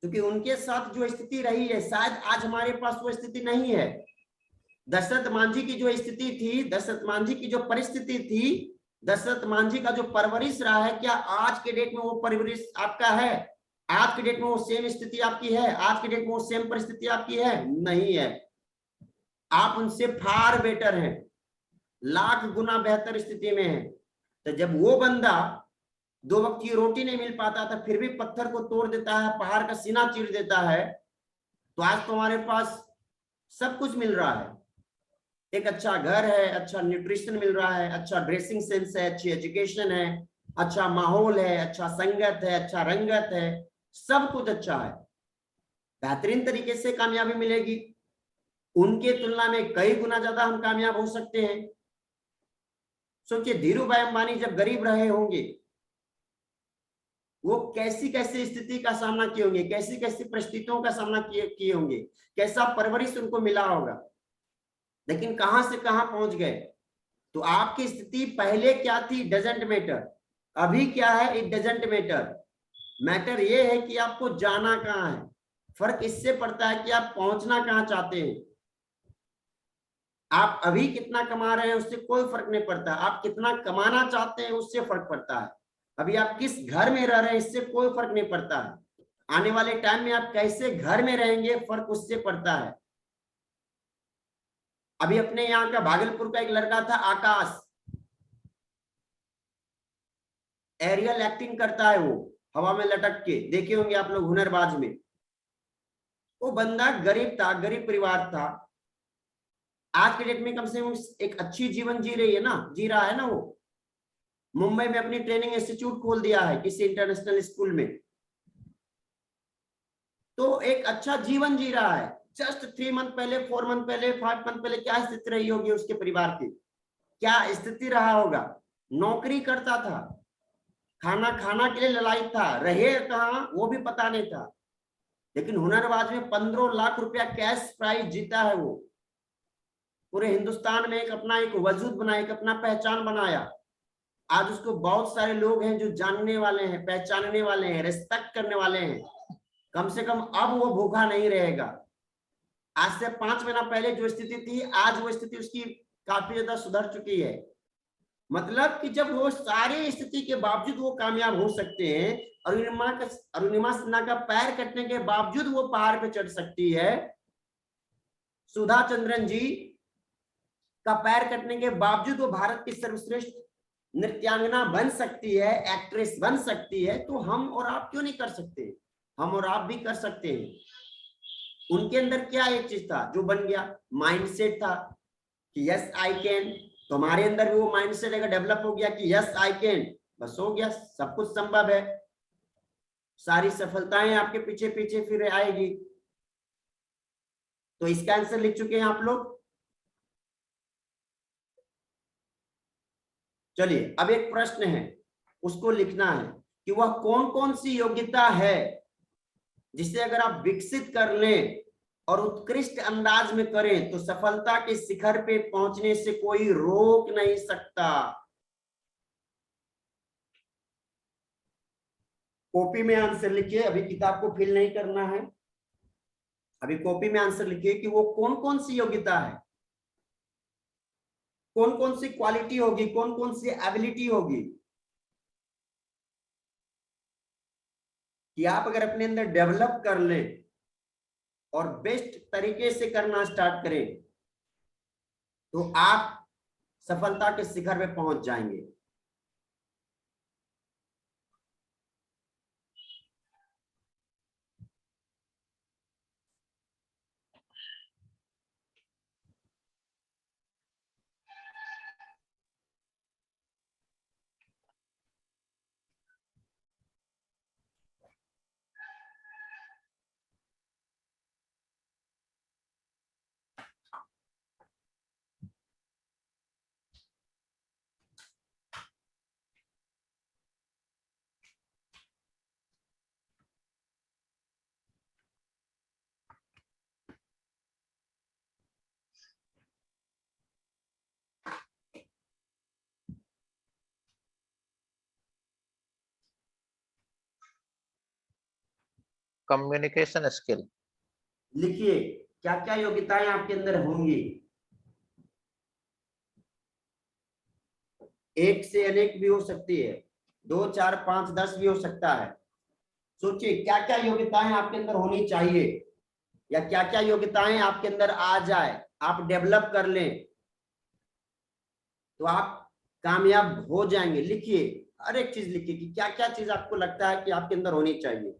क्योंकि उनके साथ जो स्थिति रही है शायद आज हमारे पास वो स्थिति नहीं है। दशरथ मांझी की जो स्थिति थी, दशरथ मांझी की जो परिस्थिति थी, दशरथ मांझी का जो परवरिश रहा है, क्या आज के डेट में वो परवरिश आपका है? आज के डेट में वो सेम स्थिति आपकी है? आज के डेट में वो सेम परिस्थिति आपकी है? नहीं है। आप उनसे फार बेटर हैं, लाख गुना बेहतर स्थिति में है। तो जब वो बंदा 2 वक्त की रोटी नहीं मिल पाता था फिर भी पत्थर को तोड़ देता है, पहाड़ का सीना चीर देता है, तो आज तो हमारे पास सब कुछ मिल रहा है। एक अच्छा घर है, अच्छा न्यूट्रिशन मिल रहा है, अच्छा ड्रेसिंग सेंस है, अच्छी एजुकेशन है, अच्छा माहौल है, अच्छा संगत है, अच्छा रंगत है, सब कुछ अच्छा है। बेहतरीन तरीके से कामयाबी मिलेगी। उनके तुलना में कई गुना ज्यादा हम कामयाब हो सकते हैं। सोचिए धीरू भाई अंबानी जब गरीब रहे होंगे, वो कैसी कैसी स्थिति का सामना किए होंगे, कैसी कैसी परिस्थितियों का सामना किए होंगे, कैसा परवरिश उनको मिला होगा, लेकिन कहां से कहां पहुंच गए। तो आपकी स्थिति पहले क्या थी डजंट मैटर, अभी क्या है इट डजंट मैटर। मैटर ये है कि आपको जाना कहां है। फर्क इससे पड़ता है कि आप पहुंचना कहां चाहते हैं। आप अभी कितना कमा रहे हैं उससे कोई फर्क नहीं पड़ता, आप कितना कमाना चाहते हैं उससे फर्क पड़ता है। अभी आप किस घर में रह रहे हैं इससे कोई फर्क नहीं पड़ता है। आने वाले टाइम में आप कैसे घर में रहेंगे फर्क उससे पड़ता है। अभी अपने यहाँ का भागलपुर का एक लड़का था आकाश, एरियल एक्टिंग करता है, वो हवा में लटक के, देखे होंगे आप लोग हुनरबाज में। वो बंदा गरीब था, गरीब परिवार था। आज के डेट में कम से कम एक अच्छी जीवन जी रहा है ना। वो मुंबई में अपनी ट्रेनिंग इंस्टीट्यूट खोल दिया है किसी इंटरनेशनल स्कूल में, तो एक अच्छा जीवन जी रहा है। जस्ट 3 मंथ पहले, 4 मंथ पहले, 5 मंथ पहले क्या स्थिति रही होगी उसके परिवार की, क्या स्थिति रहा होगा। नौकरी करता था, खाना के लिए ललायत था, रहे कहाँ वो भी पता नहीं था, लेकिन हुनरबाज में 15 लाख रुपया कैश प्राइज जीता है। वो पूरे हिंदुस्तान में एक अपना एक वजूद बनाया, एक अपना पहचान बनाया। आज उसको बहुत सारे लोग हैं जो जानने वाले हैं, पहचानने वाले हैं, रिस्पेक्ट करने वाले हैं। कम से कम अब वो भूखा नहीं रहेगा। आज से 5 महीना पहले जो स्थिति थी, आज वो स्थिति उसकी काफी ज्यादा सुधर चुकी है। मतलब कि जब वो सारी स्थिति के बावजूद वो कामयाब हो सकते हैं, अरुणिमा सिन्हा का पैर कटने के बावजूद वो पहाड़ पे चढ़ सकती है, सुधा चंद्रन जी का पैर कटने के बावजूद वो भारत की सर्वश्रेष्ठ नृत्यांगना बन सकती है, एक्ट्रेस बन सकती है, तो हम और आप क्यों नहीं कर सकते। हम और आप भी कर सकते हैं। उनके अंदर क्या एक चीज था जो बन गया, माइंडसेट था कि यस आई कैन। तो हमारे अंदर भी वो माइंडसेट अगर डेवलप हो गया कि यस आई कैन, बस हो गया, सब कुछ संभव है, सारी सफलताएं आपके पीछे पीछे फिर आएगी। तो इसका आंसर लिख चुके हैं आप लोग। चलिए अब एक प्रश्न है, उसको लिखना है कि वह कौन कौन सी योग्यता है जिसे अगर आप विकसित कर लें और उत्कृष्ट अंदाज में करें तो सफलता के शिखर पे पहुंचने से कोई रोक नहीं सकता। कॉपी में आंसर लिखिए, अभी किताब को फिल नहीं करना है, अभी कॉपी में आंसर लिखिए कि वो कौन कौन सी योग्यता है, कौन कौन सी क्वालिटी होगी, कौन कौन सी एबिलिटी होगी कि आप अगर अपने अंदर डेवलप कर लें और बेस्ट तरीके से करना स्टार्ट करें तो आप सफलता के शिखर पे पहुंच जाएंगे। कम्युनिकेशन स्किल, लिखिए क्या क्या योग्यताएं आपके अंदर होंगी। एक से अनेक भी हो सकती है, 2 4 5 10 भी हो सकता है। सोचिए क्या क्या योग्यताएं आपके अंदर होनी चाहिए या क्या क्या योग्यताएं आपके अंदर आ जाए, आप डेवलप कर लें तो आप कामयाब हो जाएंगे। लिखिए हर एक चीज लिखिए कि क्या क्या चीज आपको लगता है कि आपके अंदर होनी चाहिए।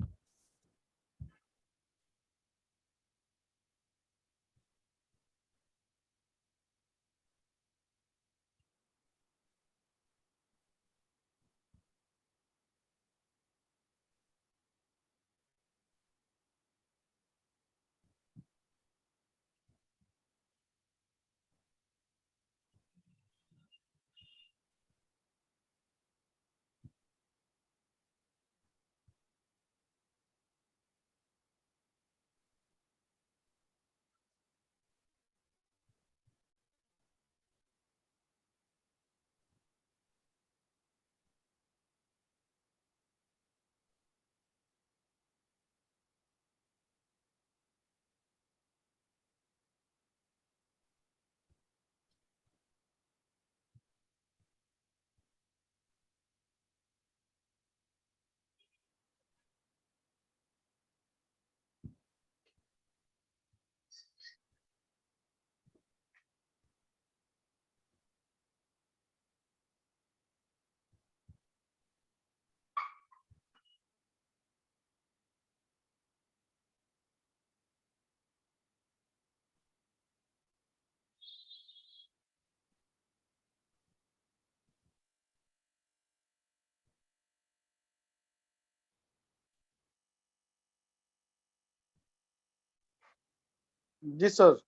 जी सर।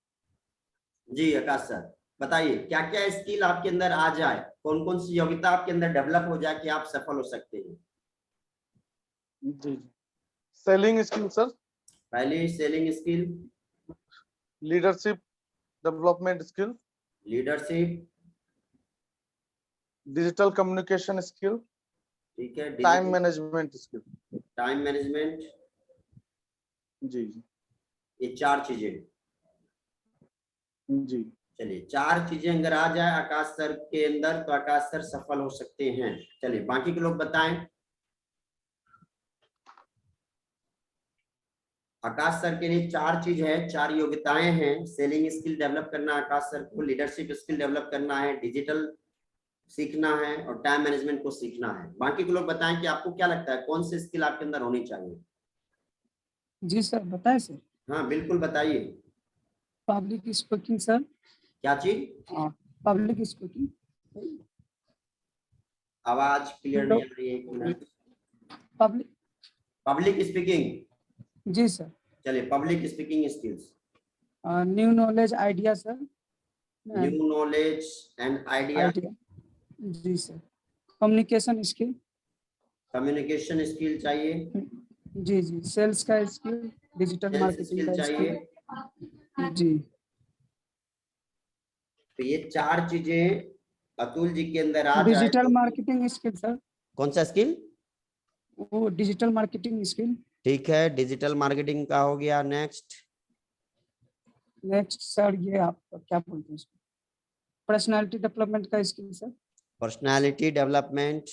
जी आकाश सर बताइए क्या क्या स्किल आपके अंदर आ जाए, कौन कौन सी योग्यता आपके अंदर डेवलप हो जाए कि आप सफल हो सकते हैं। जी सेलिंग स्किल सर, पहली selling skill, leadership development skill, leadership, digital communication skill, ठीक है, time management skill. Time management, जी ये 4 चीजें। जी चलिए 4 चीजें अगर आ जाए आकाश सर के अंदर तो आकाश सर सफल हो सकते हैं। चलिए बाकी के लोग बताएं। आकाश सर के लिए 4 चीज है, 4 योग्यताएं हैं। सेलिंग स्किल डेवलप करना है आकाश सर को, लीडरशिप स्किल डेवलप करना है, डिजिटल सीखना है और टाइम मैनेजमेंट को सीखना है। बाकी के लोग बताएं कि आपको क्या लगता है कौन सी स्किल आपके अंदर होनी चाहिए। जी सर, बताए सर। हाँ बिल्कुल बताइए। Public speaking sir. क्या चीज? हाँ, पब्लिक स्पीकिंग। आवाज क्लियर नहीं आ रही है, 1 मिनट। पब्लिक। पब्लिक स्पीकिंग, जी सर। चलिए public speaking skills, new knowledge idea sir. New knowledge and idea, idea. जी sir. Communication skill. Communication skill चाहिए, जी जी। सेल्स का skill, digital sales marketing skill का चाहिए। स्किल। जी। तो ये 4 चीजें अतुल जी के अंदर आ जाए डिजिटल तो मार्केटिंग स्किल सर। कौन सा स्किल? वो डिजिटल मार्केटिंग स्किल। ठीक है, डिजिटल मार्केटिंग का हो गया। नेक्स्ट, नेक्स्ट सर, ये आप क्या बोलते हैं इसको? पर्सनालिटी डेवलपमेंट का स्किल सर। Personality development.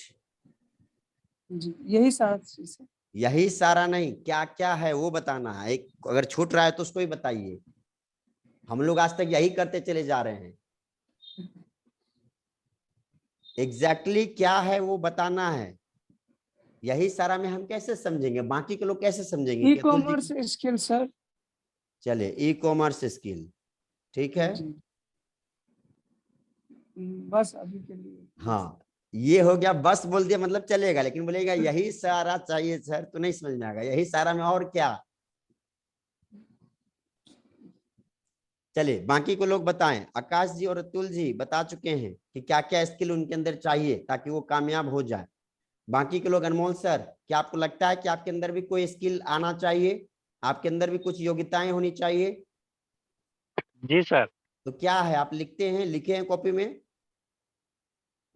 जी, यही सारा चीज है। यही सारा नहीं, क्या क्या है वो बताना है। एक अगर छूट रहा है तो उसको ही बताइए। हम लोग आज तक यही करते चले जा रहे हैं। एग्जैक्टली क्या है वो बताना है। यही सारा में हम कैसे समझेंगे, बाकी के लोग कैसे समझेंगे ई कि Atul ji? Commerce skill sir. चलिए ई कॉमर्स स्किल, ठीक है। जी। बस अभी के लिए। हाँ, ये हो गया। बस बोल दिया मतलब चलेगा, लेकिन बोलेगा यही सारा चाहिए सर तो नहीं समझ में आएगा। यही सारा में और क्या? चलिए बाकी को लोग बताएं। आकाश जी और अतुल जी बता चुके हैं कि क्या क्या स्किल उनके अंदर चाहिए ताकि वो कामयाब हो जाए। बाकी के लोग, अनमोल सर, क्या आपको लगता है कि आपके अंदर भी कोई स्किल आना चाहिए? आपके अंदर भी कुछ योग्यताएं होनी चाहिए? जी सर। तो क्या है, आप लिखते हैं, लिखे हैं कॉपी में?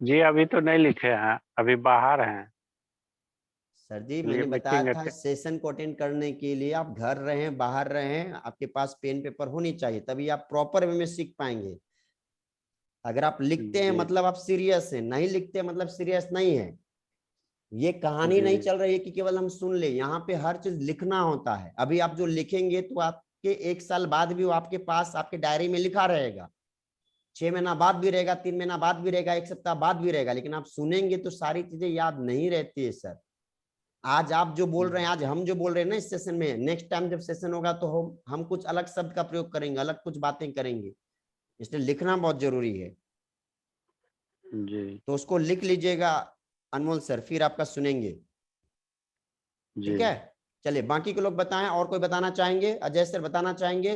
जी अभी तो नहीं लिखे हैं, अभी बाहर हैं। सर जी चलिए मैंने बताया लिखेंगे। था सेशन को अटेंड करने के लिए आप घर रहें बाहर रहें, आपके पास पेन पेपर होनी चाहिए, तभी आप प्रॉपर वे में सीख पाएंगे। अगर आप लिखते हैं जी मतलब आप सीरियस हैं, नहीं लिखते मतलब सीरियस नहीं है। ये कहानी नहीं जी चल रही है कि केवल हम सुन ले, यहाँ पे हर चीज लिखना होता है। अभी आप जो लिखेंगे तो आपके 1 साल बाद भी वो आपके पास आपके डायरी में लिखा रहेगा, 6 महीना बाद भी रहेगा, 3 महीना बाद भी रहेगा, 1 सप्ताह बाद भी रहेगा, लेकिन आप सुनेंगे तो सारी चीजें याद नहीं रहती है सर। आज आप जो बोल रहे हैं, आज हम जो बोल रहे हैं ना इस सेशन में, नेक्स्ट टाइम जब सेशन होगा तो हम कुछ अलग शब्द का प्रयोग करेंगे, अलग कुछ बातें करेंगे, इसलिए लिखना बहुत जरूरी है। जी तो उसको लिख लीजिएगा अनमोल सर, फिर आपका सुनेंगे, ठीक जी। है। चलिए बाकी के लोग बताएं, और कोई बताना चाहेंगे? अजय सर बताना चाहेंगे?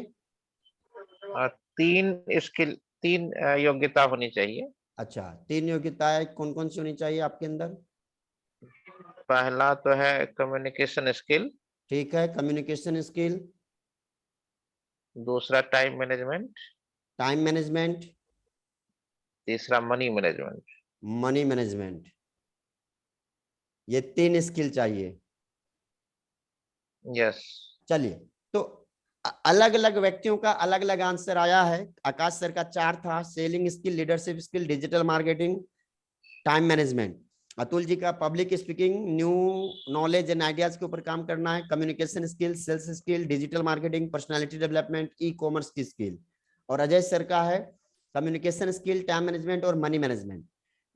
3 स्किल, 3 योग्यता होनी चाहिए। अच्छा, 3 योग्यताएं कौन कौन सी होनी चाहिए आपके अंदर? पहला तो है कम्युनिकेशन स्किल, ठीक है, कम्युनिकेशन स्किल। दूसरा टाइम मैनेजमेंट, टाइम मैनेजमेंट। तीसरा मनी मैनेजमेंट। Money management. ये 3 स्किल चाहिए। यस। चलिए, तो अलग अलग व्यक्तियों का अलग अलग आंसर आया है। आकाश सर का 4 था, selling skill, leadership skill, digital marketing, time management. Atul ji का public speaking, new knowledge and ideas के ऊपर काम करना है, communication skill, sales skill, digital marketing, personality development, e commerce की स्किल। और अजय सर का है कम्युनिकेशन स्किल, टाइम मैनेजमेंट और मनी मैनेजमेंट।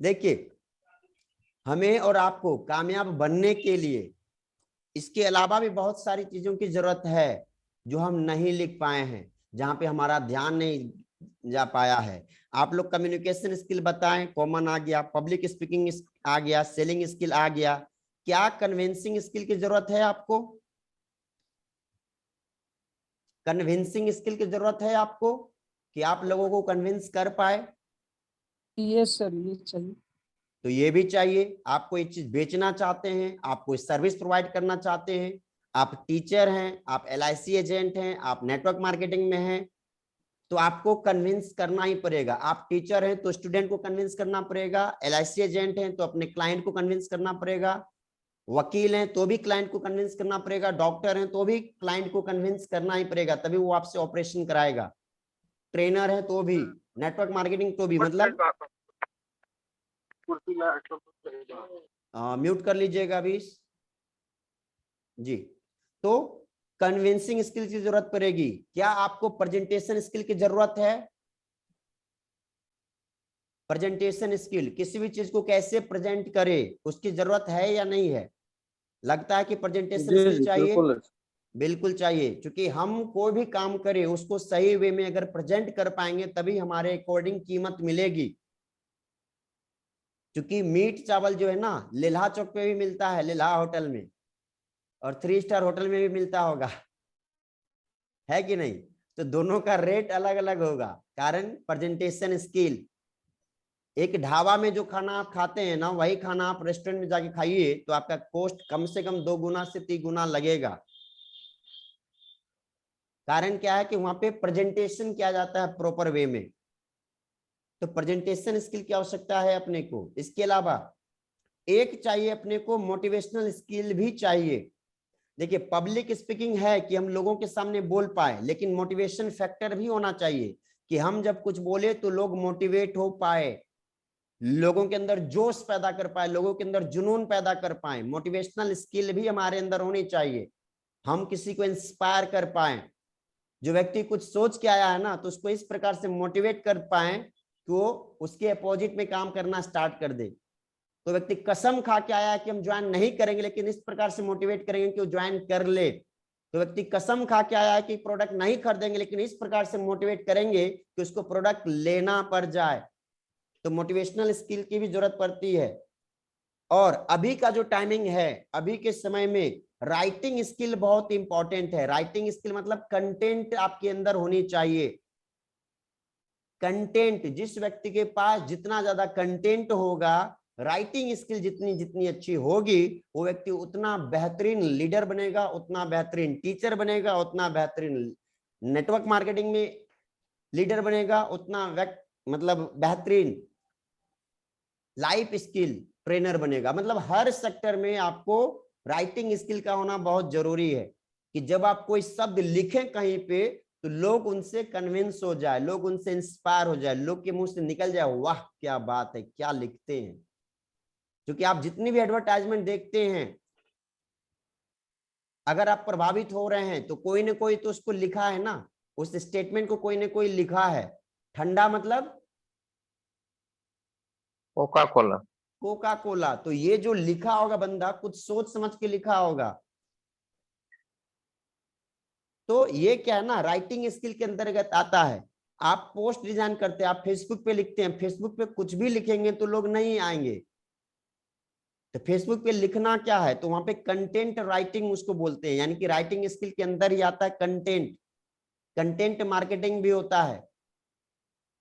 देखिए, हमें और आपको कामयाब बनने के लिए इसके अलावा भी बहुत सारी चीजों की जरूरत है जो हम नहीं लिख पाए हैं, जहां पे हमारा ध्यान नहीं जा पाया है। आप लोग कम्युनिकेशन स्किल बताएं, कॉमन आ गया, पब्लिक स्पीकिंग आ गया, सेलिंग स्किल आ गया। क्या कन्विंसिंग स्किल की जरूरत है आपको? कन्विंसिंग स्किल की जरूरत है आपको कि आप लोगों को कन्विंस कर पाए? ये सर, ये चाहिए। तो ये भी चाहिए। आप कोई चीज बेचना चाहते हैं, आप कोई सर्विस प्रोवाइड करना चाहते हैं, आप टीचर हैं, आप LIC एजेंट हैं, आप नेटवर्क मार्केटिंग में हैं, तो आपको कन्विंस करना ही पड़ेगा। आप टीचर हैं तो स्टूडेंट को कन्विंस करना पड़ेगा, LIC एजेंट हैं तो अपने क्लाइंट को कन्विंस करना पड़ेगा, वकील हैं तो भी क्लाइंट को कन्विंस करना पड़ेगा, डॉक्टर हैं तो भी क्लाइंट को कन्विंस करना ही पड़ेगा, तभी वो आपसे ऑपरेशन कराएगा, ट्रेनर है तो भी, नेटवर्क मार्केटिंग तो भी। मतलब म्यूट कर लीजिएगा अभी जी। तो कन्विंसिंग स्किल की जरूरत पड़ेगी। क्या आपको प्रेजेंटेशन स्किल की जरूरत है? प्रेजेंटेशन स्किल, किसी भी चीज को कैसे प्रेजेंट करे उसकी जरूरत है या नहीं है? लगता है कि प्रेजेंटेशन जी स्किल जी चाहिए। बिल्कुल। बिल्कुल चाहिए, क्योंकि हम कोई भी काम करें उसको सही वे में अगर प्रेजेंट कर पाएंगे तभी हमारे अकॉर्डिंग कीमत मिलेगी। क्योंकि मीट चावल जो है ना, लेल्हा चौक पे भी मिलता है, लेल्हा होटल में, और 3 स्टार होटल में भी मिलता होगा, है कि नहीं? तो दोनों का रेट अलग अलग होगा, कारण प्रेजेंटेशन स्किल। एक ढाबा में जो खाना आप खाते हैं ना, वही खाना आप रेस्टोरेंट में जाके खाइए तो आपका कॉस्ट कम से कम 2 गुना से 3 गुना लगेगा। कारण क्या है कि वहां पे प्रेजेंटेशन किया जाता है प्रॉपर वे में। तो प्रेजेंटेशन स्किल की आवश्यकता है अपने को। इसके अलावा एक चाहिए अपने को, मोटिवेशनल स्किल भी चाहिए। देखिए, पब्लिक स्पीकिंग है कि हम लोगों के सामने बोल पाए, लेकिन मोटिवेशन फैक्टर भी होना चाहिए कि हम जब कुछ बोले तो लोग मोटिवेट हो पाए, लोगों के अंदर जोश पैदा कर पाए, लोगों के अंदर जुनून पैदा कर पाए। मोटिवेशनल स्किल भी हमारे अंदर होनी चाहिए, हम किसी को इंस्पायर कर पाए। जो व्यक्ति कुछ सोच के आया है ना, तो उसको इस प्रकार से मोटिवेट कर पाए कि वो उसके अपोजिट में काम करना स्टार्ट कर दे। तो व्यक्ति कसम खा के आया है कि हम ज्वाइन नहीं करेंगे, लेकिन इस प्रकार से मोटिवेट करेंगे कि वो ज्वाइन कर ले। तो व्यक्ति कसम खा के आया है कि प्रोडक्ट नहीं खरीदेंगे, लेकिन इस प्रकार से मोटिवेट करेंगे कि उसको प्रोडक्ट लेना पड़ जाए। तो मोटिवेशनल स्किल की भी जरूरत पड़ती है। और अभी का जो टाइमिंग है, अभी के समय में राइटिंग स्किल बहुत इंपॉर्टेंट है। राइटिंग स्किल मतलब कंटेंट आपके अंदर होनी चाहिए। कंटेंट, जिस व्यक्ति के पास जितना ज्यादा कंटेंट होगा, राइटिंग स्किल जितनी जितनी अच्छी होगी, वो व्यक्ति उतना बेहतरीन लीडर बनेगा, उतना बेहतरीन टीचर बनेगा, उतना बेहतरीन नेटवर्क मार्केटिंग में लीडर बनेगा, उतना मतलब बेहतरीन लाइफ स्किल ट्रेनर बनेगा। मतलब हर सेक्टर में आपको राइटिंग स्किल का होना बहुत जरूरी है कि जब आप कोई शब्द लिखें कहीं पे तो लोग उनसे कन्विंस हो जाए, लोग उनसे इंस्पायर हो जाए, लोग के मुंह से निकल जाए, वाह क्या बात है, क्या लिखते हैं। क्योंकि आप जितनी भी एडवर्टाइजमेंट देखते हैं, अगर आप प्रभावित हो रहे हैं तो कोई ना कोई तो उसको लिखा है ना, उस स्टेटमेंट को कोई ना कोई लिखा है। ठंडा मतलब कोका कोला। कोका कोला, तो ये जो लिखा होगा बंदा कुछ सोच समझ के लिखा होगा। तो ये क्या है ना, राइटिंग स्किल के अंतर्गत आता है। आप पोस्ट डिजाइन करते हैं, आप फेसबुक पे लिखते हैं, फेसबुक पे कुछ भी लिखेंगे तो लोग नहीं आएंगे। तो फेसबुक पे लिखना क्या है, तो वहां पे कंटेंट राइटिंग उसको बोलते हैं, यानी कि राइटिंग स्किल के अंदर ही आता है कंटेंट। कंटेंट मार्केटिंग भी होता है।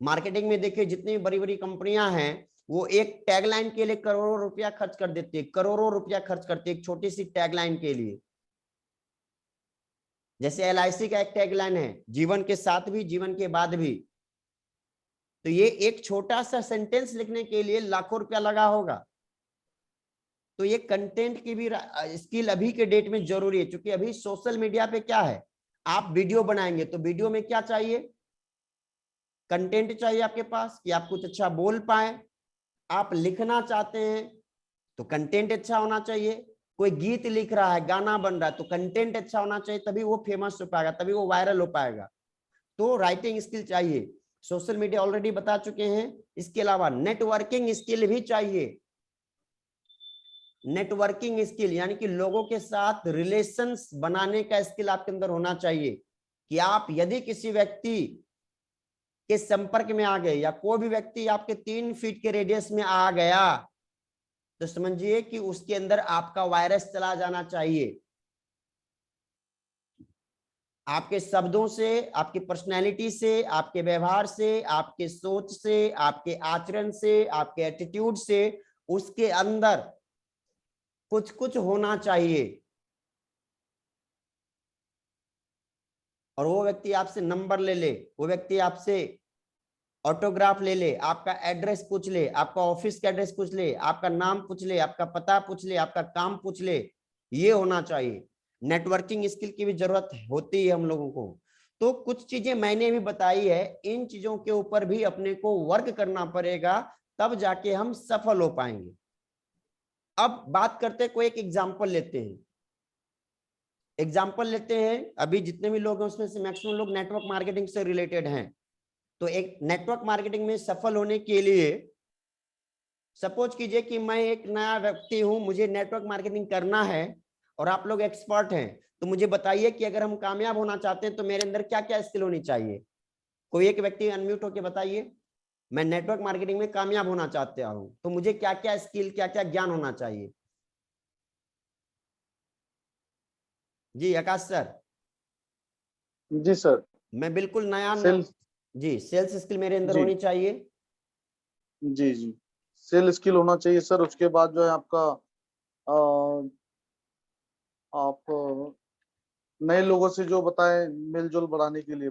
मार्केटिंग में देखिए, जितनी बड़ी बड़ी कंपनियां हैं, वो एक टैगलाइन के लिए करोड़ों रुपया खर्च कर देती है, करोड़ों रुपया खर्च करती है एक छोटी सी टैगलाइन के लिए। जैसे LIC का एक टैगलाइन है, जीवन के साथ भी जीवन के बाद भी। तो ये एक छोटा सा सेंटेंस लिखने के लिए लाखों रुपया लगा होगा। तो ये कंटेंट की भी स्किल अभी के डेट में जरूरी है, क्योंकि अभी सोशल मीडिया पे क्या है, आप वीडियो बनाएंगे तो वीडियो में क्या चाहिए, कंटेंट चाहिए आपके पास कि आप कुछ अच्छा बोल पाए। आप लिखना चाहते हैं तो कंटेंट अच्छा होना चाहिए। कोई गीत लिख रहा है, गाना बन रहा है, तो कंटेंट अच्छा होना चाहिए, तभी वो फेमस हो पाएगा, तभी वो वायरल हो पाएगा। तो राइटिंग स्किल चाहिए। सोशल मीडिया ऑलरेडी बता चुके हैं। इसके अलावा नेटवर्किंग स्किल भी चाहिए। नेटवर्किंग स्किल यानी कि लोगों के साथ रिलेशंस बनाने का स्किल आपके अंदर होना चाहिए कि आप यदि किसी व्यक्ति के संपर्क में आ गए, या कोई भी व्यक्ति आपके 3 फीट के रेडियस में आ गया, तो समझिए कि उसके अंदर आपका वायरस चला जाना चाहिए। आपके शब्दों से, आपकी पर्सनैलिटी से, आपके व्यवहार से, आपके सोच से, आपके आचरण से, आपके एटीट्यूड से उसके अंदर कुछ कुछ होना चाहिए। और वो व्यक्ति आपसे नंबर ले ले, वो व्यक्ति आपसे ऑटोग्राफ ले ले, आपका एड्रेस पूछ ले, आपका ऑफिस का एड्रेस पूछ ले, आपका नाम पूछ ले, आपका पता पूछ ले, आपका काम पूछ ले, ये होना चाहिए। नेटवर्किंग स्किल की भी जरूरत होती है हम लोगों को। तो कुछ चीजें मैंने भी बताई है, इन चीजों के ऊपर भी अपने को वर्क करना पड़ेगा, तब जाके हम सफल हो पाएंगे। अब बात करते हैं, कोई एक एग्जाम्पल लेते हैं। एग्जाम्पल लेते हैं, अभी जितने भी लोग हैं उसमें से मैक्सिमम लोग नेटवर्क मार्केटिंग से रिलेटेड हैं। तो एक नेटवर्क मार्केटिंग में सफल होने के लिए, सपोज कीजिए कि मैं एक नया व्यक्ति हूं, मुझे नेटवर्क मार्केटिंग करना है और आप लोग एक्सपर्ट हैं, तो मुझे बताइए कि अगर हम कामयाब होना चाहते हैं तो मेरे अंदर क्या क्या स्किल होनी चाहिए। कोई एक व्यक्ति अनम्यूट होकर बताइए, मैं नेटवर्क मार्केटिंग में कामयाब होना चाहता हूं तो मुझे क्या क्या स्किल, क्या क्या ज्ञान होना चाहिए। जी आकाश सर। जी सर। मैं बिल्कुल नया सेल्स, जी, सेल्स स्किल मेरे अंदर जी होनी चाहिए। जी जी, सेल स्किल होना चाहिए सर। उसके बाद जो है आपका आप नए लोगों से जो बताएं मेलजोल बढ़ाने के लिए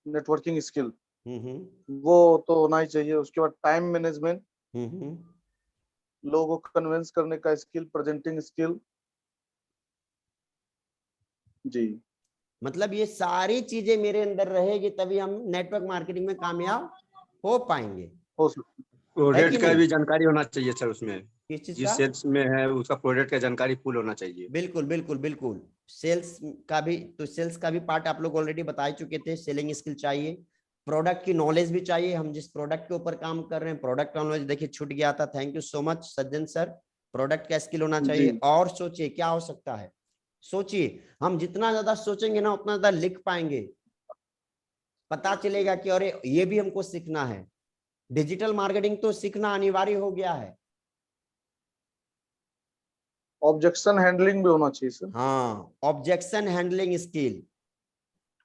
नेटवर्किंग स्किल, हम्म वो तो होना ही चाहिए। उसके बाद टाइम मैनेजमेंट, हम्म लोगों को कन्विंस करने का स्किल, प्रेजेंटिंग स्किल। जी मतलब ये सारी चीजें मेरे अंदर रहेगी तभी हम नेटवर्क मार्केटिंग में कामयाब हो पाएंगे, हो सकता है कि प्रोडक्ट का नहीं। भी जानकारी होना चाहिए सर उसमें, किस चीज जिस का। सेल्स में है उसका प्रोडक्ट का जानकारी फुल होना चाहिए। बिल्कुल बिल्कुल बिल्कुल, सेल्स का भी, तो सेल्स का भी पार्ट आप लोग ऑलरेडी बता ही चुके थे। सेलिंग स्किल चाहिए, प्रोडक्ट की नॉलेज भी चाहिए, हम जिस प्रोडक्ट के ऊपर काम कर रहे हैं प्रोडक्ट का नॉलेज, देखिए छूट गया था, thank you so much Sajjan sir. Product का स्किल होना जी चाहिए। और सोचिए क्या हो सकता है, सोचिए हम जितना ज्यादा सोचेंगे ना उतना ज्यादा लिख पाएंगे, पता चलेगा कि अरे ये भी हमको सीखना है। डिजिटल मार्केटिंग तो सीखना अनिवार्य हो गया है। ऑब्जेक्शन हैंडलिंग भी होना चाहिए सर। हाँ, ऑब्जेक्शन हैंडलिंग स्किल,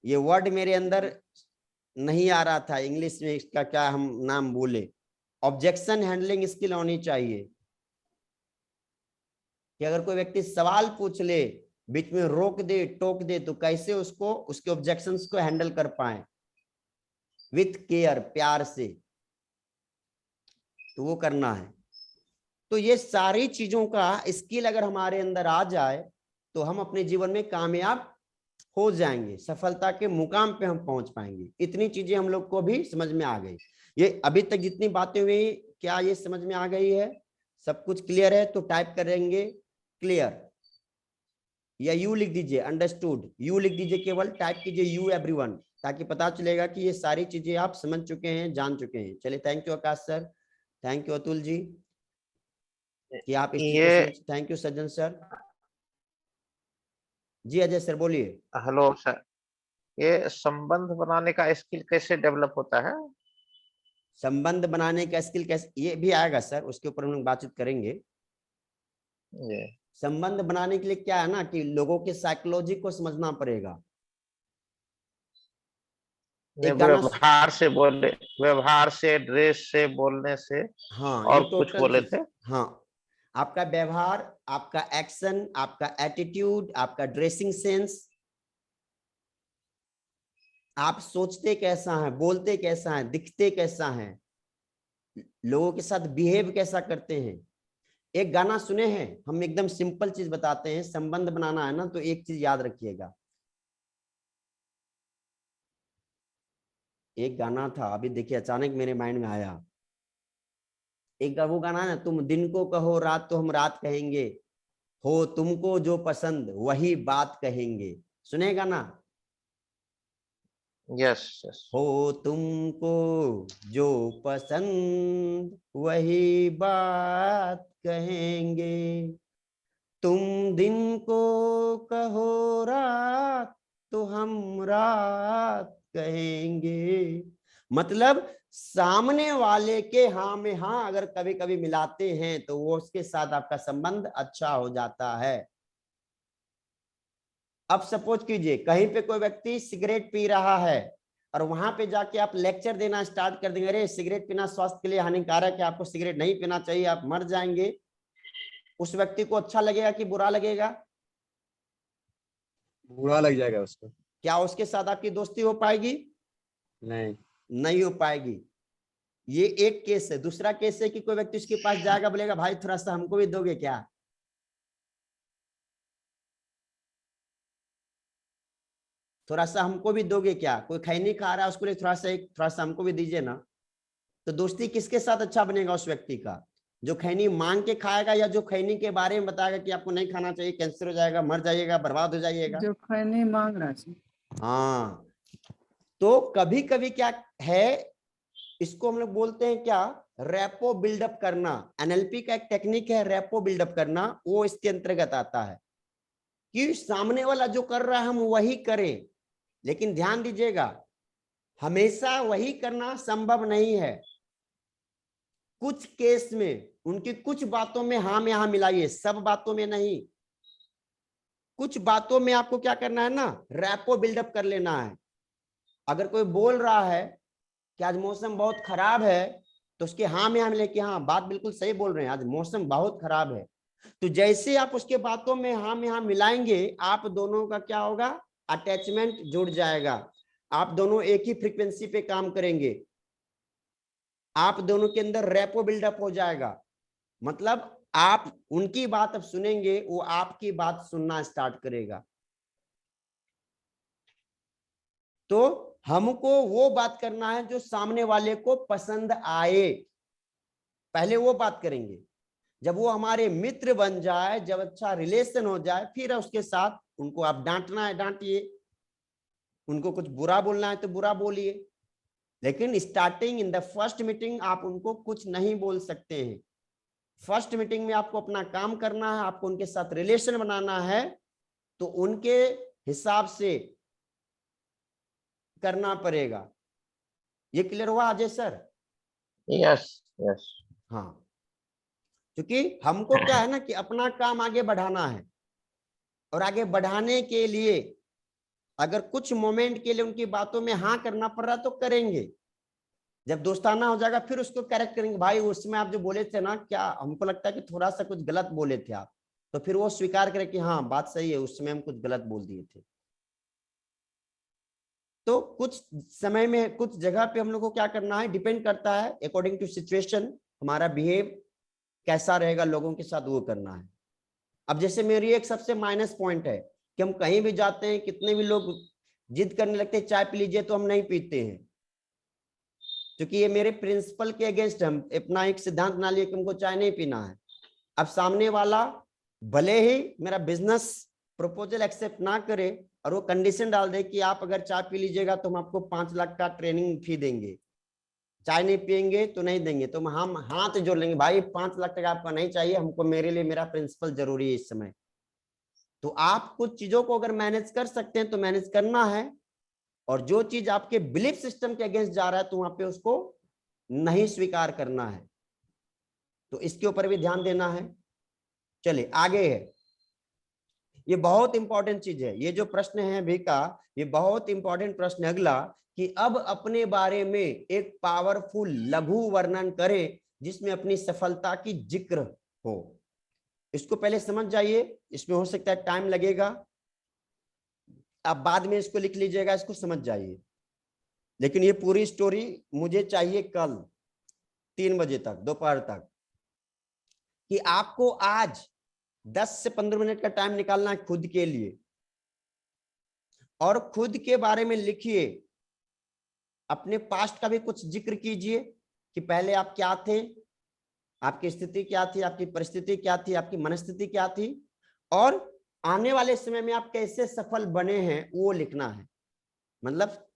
ये वर्ड मेरे अंदर नहीं आ रहा था, इंग्लिश में इसका क्या हम नाम बोले। ऑब्जेक्शन हैंडलिंग स्किल होनी चाहिए कि अगर कोई व्यक्ति सवाल पूछ ले, बीच में रोक दे टोक दे, तो कैसे उसको, उसके ऑब्जेक्शंस को हैंडल कर पाए विथ केयर, प्यार से, तो वो करना है। तो ये सारी चीजों का स्किल अगर हमारे अंदर आ जाए तो हम अपने जीवन में कामयाब हो जाएंगे, सफलता के मुकाम पे हम पहुंच पाएंगे। इतनी चीजें हम लोग को भी समझ में आ गई। ये अभी तक जितनी बातें हुई, क्या ये समझ में आ गई है, सब कुछ क्लियर है? तो टाइप करेंगे क्लियर या यू लिख दीजिए अंडरस्टूड, यू लिख दीजिए, केवल टाइप कीजिए यू एवरीवन, ताकि पता चलेगा कि ये सारी चीजें आप समझ चुके हैं, जान चुके हैं। चलिए, thank you Akash sir, thank you Atul ji कि आप इस चीज को ये समझ, थैंक यू सज्जन सर। जी अजय सर बोलिए। हेलो सर, ये संबंध बनाने का स्किल कैसे डेवलप होता है? संबंध बनाने का स्किल कैसे, ये भी आएगा सर, उसके ऊपर हम लोग बातचीत करेंगे। ये संबंध बनाने के लिए क्या है ना कि लोगों के साइकोलॉजी को समझना पड़ेगा। ये एक गाना, व्यवहार से बोले, व्यवहार से, ड्रेस से, बोलने से, हाँ ये और कुछ टोटल बोले चीज, थे। हाँ आपका व्यवहार, आपका एक्शन, आपका एटीट्यूड, आपका ड्रेसिंग सेंस, आप सोचते कैसा है, बोलते कैसा है, दिखते कैसा है, लोगों के साथ बिहेव कैसा करते हैं। एक गाना सुने हैं, हम एकदम सिंपल चीज बताते हैं, संबंध बनाना है ना तो एक चीज याद रखिएगा। एक गाना था, अभी देखिए अचानक मेरे माइंड में आया, एक वो गाना है ना, तुम दिन को कहो रात तो हम रात कहेंगे, हो तुमको जो पसंद वही बात कहेंगे। सुने गाना, यस यस। हो तुमको जो पसंद वही बात कहेंगे, तुम दिन को कहो रात तो हम रात कहेंगे। मतलब सामने वाले के हाँ में हाँ अगर कभी कभी मिलाते हैं तो वो उसके साथ आपका संबंध अच्छा हो जाता है। अब सपोज कीजिए कहीं पे कोई व्यक्ति सिगरेट पी रहा है और वहां पे जाके आप लेक्चर देना स्टार्ट कर देंगे, अरे सिगरेट पीना स्वास्थ्य के लिए हानिकारक है, आपको सिगरेट नहीं पीना चाहिए, आप मर जाएंगे। उस व्यक्ति को अच्छा लगेगा कि बुरा लगेगा? बुरा लग जाएगा उसको। क्या उसके साथ आपकी दोस्ती हो पाएगी? नहीं। नहीं हो पाएगी। ये एक केस है। दूसरा केस है कि कोई व्यक्ति उसके पास जाएगा, बोलेगा भाई थोड़ा सा हमको भी दोगे क्या? थोड़ा सा हमको भी दोगे क्या? कोई खैनी खा रहा है उसको लिए थोड़ा सा हमको भी दीजिए ना। तो दोस्ती किसके साथ अच्छा बनेगा? उस व्यक्ति का जो खैनी मांग के खाएगा या जो खैनी के बारे में बताएगा कि आपको नहीं खाना चाहिए, कैंसर हो जाएगा, मर जाइएगा, बर्बाद हो जाइएगा। जो खैनी मांग रहा है। हाँ, तो कभी कभी क्या है, इसको हम लोग बोलते हैं क्या, रेपो बिल्डअप करना। एनएलपी का एक टेक्निक है रेपो बिल्डअप करना, वो इसके अंतर्गत आता है। कि सामने वाला जो कर रहा है हम वही करें, लेकिन ध्यान दीजिएगा हमेशा वही करना संभव नहीं है। कुछ केस में उनकी कुछ बातों में हाँ में हाँ मिलाइए, सब बातों में नहीं। कुछ बातों में आपको क्या करना है ना, रैपो बिल्डअप कर लेना है। अगर कोई बोल रहा है कि आज मौसम बहुत खराब है, तो उसके हाँ में हाँ मिले कि हाँ बात बिल्कुल सही बोल रहे हैं, आज मौसम बहुत खराब है। तो जैसे आप उसके बातों में हाँ मिलाएंगे, आप दोनों का क्या होगा, अटैचमेंट जुड़ जाएगा। आप दोनों एक ही फ्रीक्वेंसी पे काम करेंगे, आप दोनों के अंदर रैपो बिल्डअप हो जाएगा। मतलब आप उनकी बात अब सुनेंगे, वो आपकी बात सुनना स्टार्ट करेगा। तो हमको वो बात करना है जो सामने वाले को पसंद आए, पहले वो बात करेंगे। जब वो हमारे मित्र बन जाए, जब अच्छा रिलेशन हो जाए, फिर उसके साथ उनको आप डांटना है डांटिए, उनको कुछ बुरा बोलना है तो बुरा बोलिए, लेकिन starting in the first meeting आप उनको कुछ नहीं बोल सकते हैं। फर्स्ट मीटिंग में आपको अपना काम करना है, आपको उनके साथ रिलेशन बनाना है, तो उनके हिसाब से करना पड़ेगा। ये क्लियर हुआ अजय सर? Yes yes. हाँ, क्योंकि हमको क्या है ना कि अपना काम आगे बढ़ाना है, और आगे बढ़ाने के लिए अगर कुछ मोमेंट के लिए उनकी बातों में हाँ करना पड़ रहा तो करेंगे। जब दोस्ताना हो जाएगा फिर उसको करेक्ट करेंगे, भाई उसमें आप जो बोले थे ना, क्या हमको लगता है कि थोड़ा सा कुछ गलत बोले थे आप, तो फिर वो स्वीकार करे कि हाँ बात सही है, उस समय हम कुछ गलत बोल दिए थे। तो कुछ समय में कुछ जगह पे हम लोग को क्या करना है, डिपेंड करता है अकॉर्डिंग टू सिचुएशन, हमारा बिहेव कैसा रहेगा लोगों के साथ, वो करना है। अब जैसे मेरी एक सबसे माइनस पॉइंट है कि हम कहीं भी जाते हैं, कितने भी लोग जिद करने लगते हैं चाय पी लीजिए, तो हम नहीं पीते हैं, क्योंकि ये मेरे प्रिंसिपल के अगेंस्ट हम अपना एक सिद्धांत बना लिए कि हमको चाय नहीं पीना है। अब सामने वाला भले ही मेरा बिजनेस प्रपोजल एक्सेप्ट ना करे और वो कंडीशन डाल दे कि आप अगर चाय पी लीजिएगा तो हम आपको 5 लाख का ट्रेनिंग फी देंगे, चाय नहीं पियेंगे तो नहीं देंगे, तो हम हाथ जोड़ लेंगे, भाई 5 लाख टका आपका नहीं चाहिए हमको, मेरे लिए मेरा प्रिंसिपल जरूरी है इस समय। तो आप कुछ चीजों को अगर मैनेज कर सकते हैं तो मैनेज करना है, और जो चीज आपके बिलीफ सिस्टम के अगेंस्ट जा रहा है तो वहां पे उसको नहीं स्वीकार करना है। तो इसके ऊपर भी ध्यान देना है। चलिए आगे है, ये बहुत इंपॉर्टेंट चीज है, ये जो प्रश्न है अभी का, ये बहुत इंपॉर्टेंट प्रश्न है अगला, कि अब अपने बारे में एक पावरफुल लघु वर्णन करें जिसमें अपनी सफलता की जिक्र हो। इसको पहले समझ जाइए, इसमें हो सकता है टाइम लगेगा, आप बाद में इसको लिख लीजिएगा, इसको समझ जाइए। लेकिन ये पूरी स्टोरी मुझे चाहिए कल 3 बजे तक, दोपहर तक, कि आपको आज 10 से 15 मिनट का टाइम निकालना है खुद के लिए, और खुद के बारे में लिखिए, अपने पास्ट का भी कुछ जिक्र कीजिए कि पहले आप क्या थे, आपकी स्थिति क्या थी, आपकी परिस्थिति क्या थी, आपकी मनस्थिति क्या थी, और आने वाले समय में आप कैसे सफल बने हैं वो लिखना है। मतलब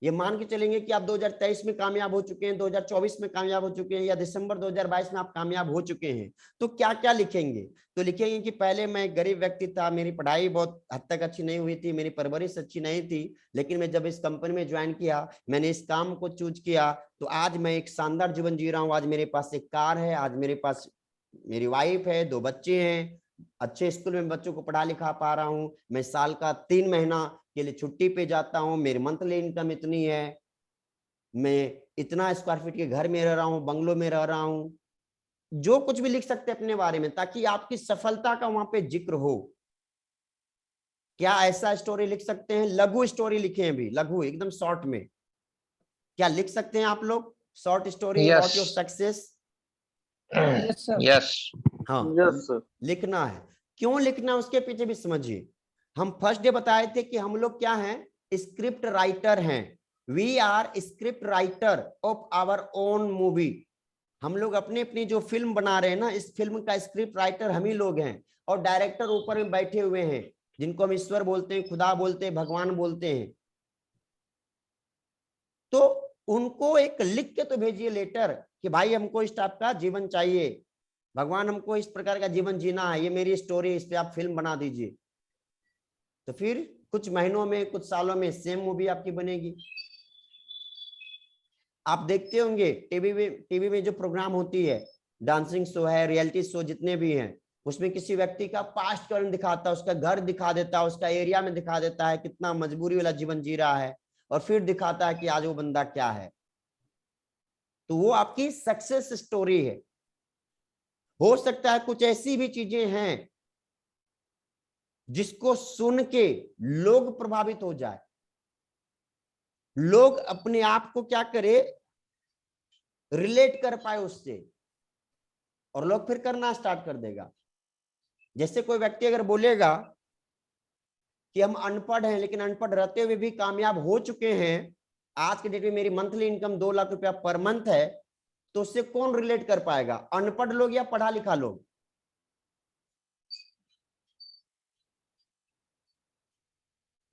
ये मान के चलेंगे कि आप 2023 में कामयाब हो चुके हैं, 2024 में कामयाब हो चुके हैं, या दिसंबर 2022 में आप कामयाब हो चुके हैं, तो क्या क्या लिखेंगे? तो लिखेंगे कि पहले मैं गरीब व्यक्ति था, मेरी पढ़ाई बहुत हद तक अच्छी नहीं हुई थी, मेरी परवरिश अच्छी नहीं थी, लेकिन मैं जब इस कंपनी में ज्वाइन किया, मैंने इस काम को चूज किया, तो आज मैं एक शानदार जीवन जी रहा हूँ। आज मेरे पास एक कार है, आज मेरे पास मेरी वाइफ है, 2 बच्चे हैं, अच्छे स्कूल में बच्चों को पढ़ा लिखा पा रहा हूँ, मैं साल का 3 महीना के लिए छुट्टी पे जाता हूँ, मेरी मंथली इनकम इतनी है, मैं इतना स्क्वायर फीट के घर में रह रहा हूँ, बंगलो में रह रहा हूँ। जो कुछ भी लिख सकते हैं अपने बारे में, ताकि आपकी सफलता का वहां पे जिक्र हो। क्या ऐसा स्टोरी लिख सकते हैं? लघु स्टोरी लिखे अभी, लघु एकदम शॉर्ट में, क्या लिख सकते हैं आप लोग? Short story about your success. Yes sir. Yes. हाँ, यस सर। लिखना है। क्यों लिखना है उसके पीछे भी समझिए। हम फर्स्ट डे बताए थे कि हम लोग क्या हैं, स्क्रिप्ट राइटर हैं। We are script writer of our own movie. हम लोग अपनी अपनी जो फिल्म बना रहे हैं ना, इस फिल्म का स्क्रिप्ट राइटर हम ही लोग हैं, और डायरेक्टर ऊपर में बैठे हुए हैं, जिनको हम ईश्वर बोलते हैं, खुदा बोलते हैं, भगवान बोलते हैं। तो उनको एक लिख के तो भेजिए लेटर कि भाई हमको इस टाइप का जीवन चाहिए, भगवान हमको इस प्रकार का जीवन जीना है, ये मेरी स्टोरी है, इस पे आप फिल्म बना दीजिए। तो फिर कुछ महीनों में, कुछ सालों में सेम मूवी आपकी बनेगी। आप देखते होंगे टीवी में जो प्रोग्राम होती है, डांसिंग शो है, रियलिटी शो जितने भी हैं, उसमें किसी व्यक्ति का पास्ट करंट दिखाता है, उसका घर दिखा देता है, उसका एरिया में दिखा देता है कितना मजबूरी वाला जीवन जी रहा है, और फिर दिखाता है कि आज वो बंदा क्या है। तो वो आपकी सक्सेस स्टोरी है। हो सकता है कुछ ऐसी भी चीजें हैं जिसको सुन के लोग प्रभावित हो जाए, लोग अपने आप को क्या करे, रिलेट कर पाए उससे, और लोग फिर करना स्टार्ट कर देगा। जैसे कोई व्यक्ति अगर बोलेगा कि हम अनपढ़ हैं, लेकिन अनपढ़ रहते हुए भी कामयाब हो चुके हैं, आज के डेट में मेरी मंथली इनकम 2 लाख रुपया पर मंथ है, तो उससे कौन रिलेट कर पाएगा, अनपढ़ लोग या पढ़ा लिखा लोग?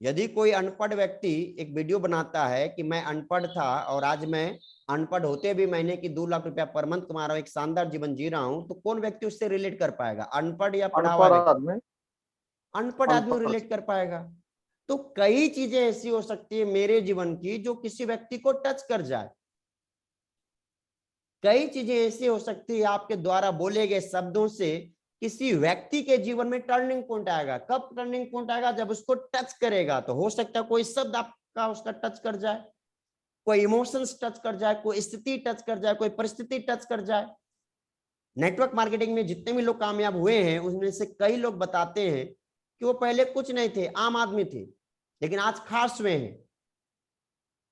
यदि कोई अनपढ़ व्यक्ति एक वीडियो बनाता है कि मैं अनपढ़ था और आज मैं अनपढ़ होते भी महीने की 2 लाख रुपया पर मंथ कमा रहा हूं, एक शानदार जीवन जी रहा हूं, तो कौन व्यक्ति उससे रिलेट कर पाएगा, अनपढ़ या पढ़ा हुआ अनपढ़ व्यक्ति? आदमी। अनपढ़ आदमी रिलेट कर पाएगा। तो कई चीजें ऐसी हो सकती है मेरे जीवन की जो किसी व्यक्ति को टच कर जाए। कई चीजें ऐसी हो सकती है आपके द्वारा बोले गए शब्दों से किसी व्यक्ति के जीवन में टर्निंग पॉइंट आएगा। कब टर्निंग पॉइंट आएगा? जब उसको टच करेगा। तो हो सकता है कोई शब्द आपका उसका टच कर जाए, कोई इमोशंस टच कर जाए, कोई स्थिति टच कर जाए, कोई परिस्थिति टच कर जाए। नेटवर्क मार्केटिंग में जितने भी लोग कामयाब हुए हैं उनमें से कई लोग बताते हैं कि वो पहले कुछ नहीं थे, आम आदमी थे, लेकिन आज खास हुए हैं।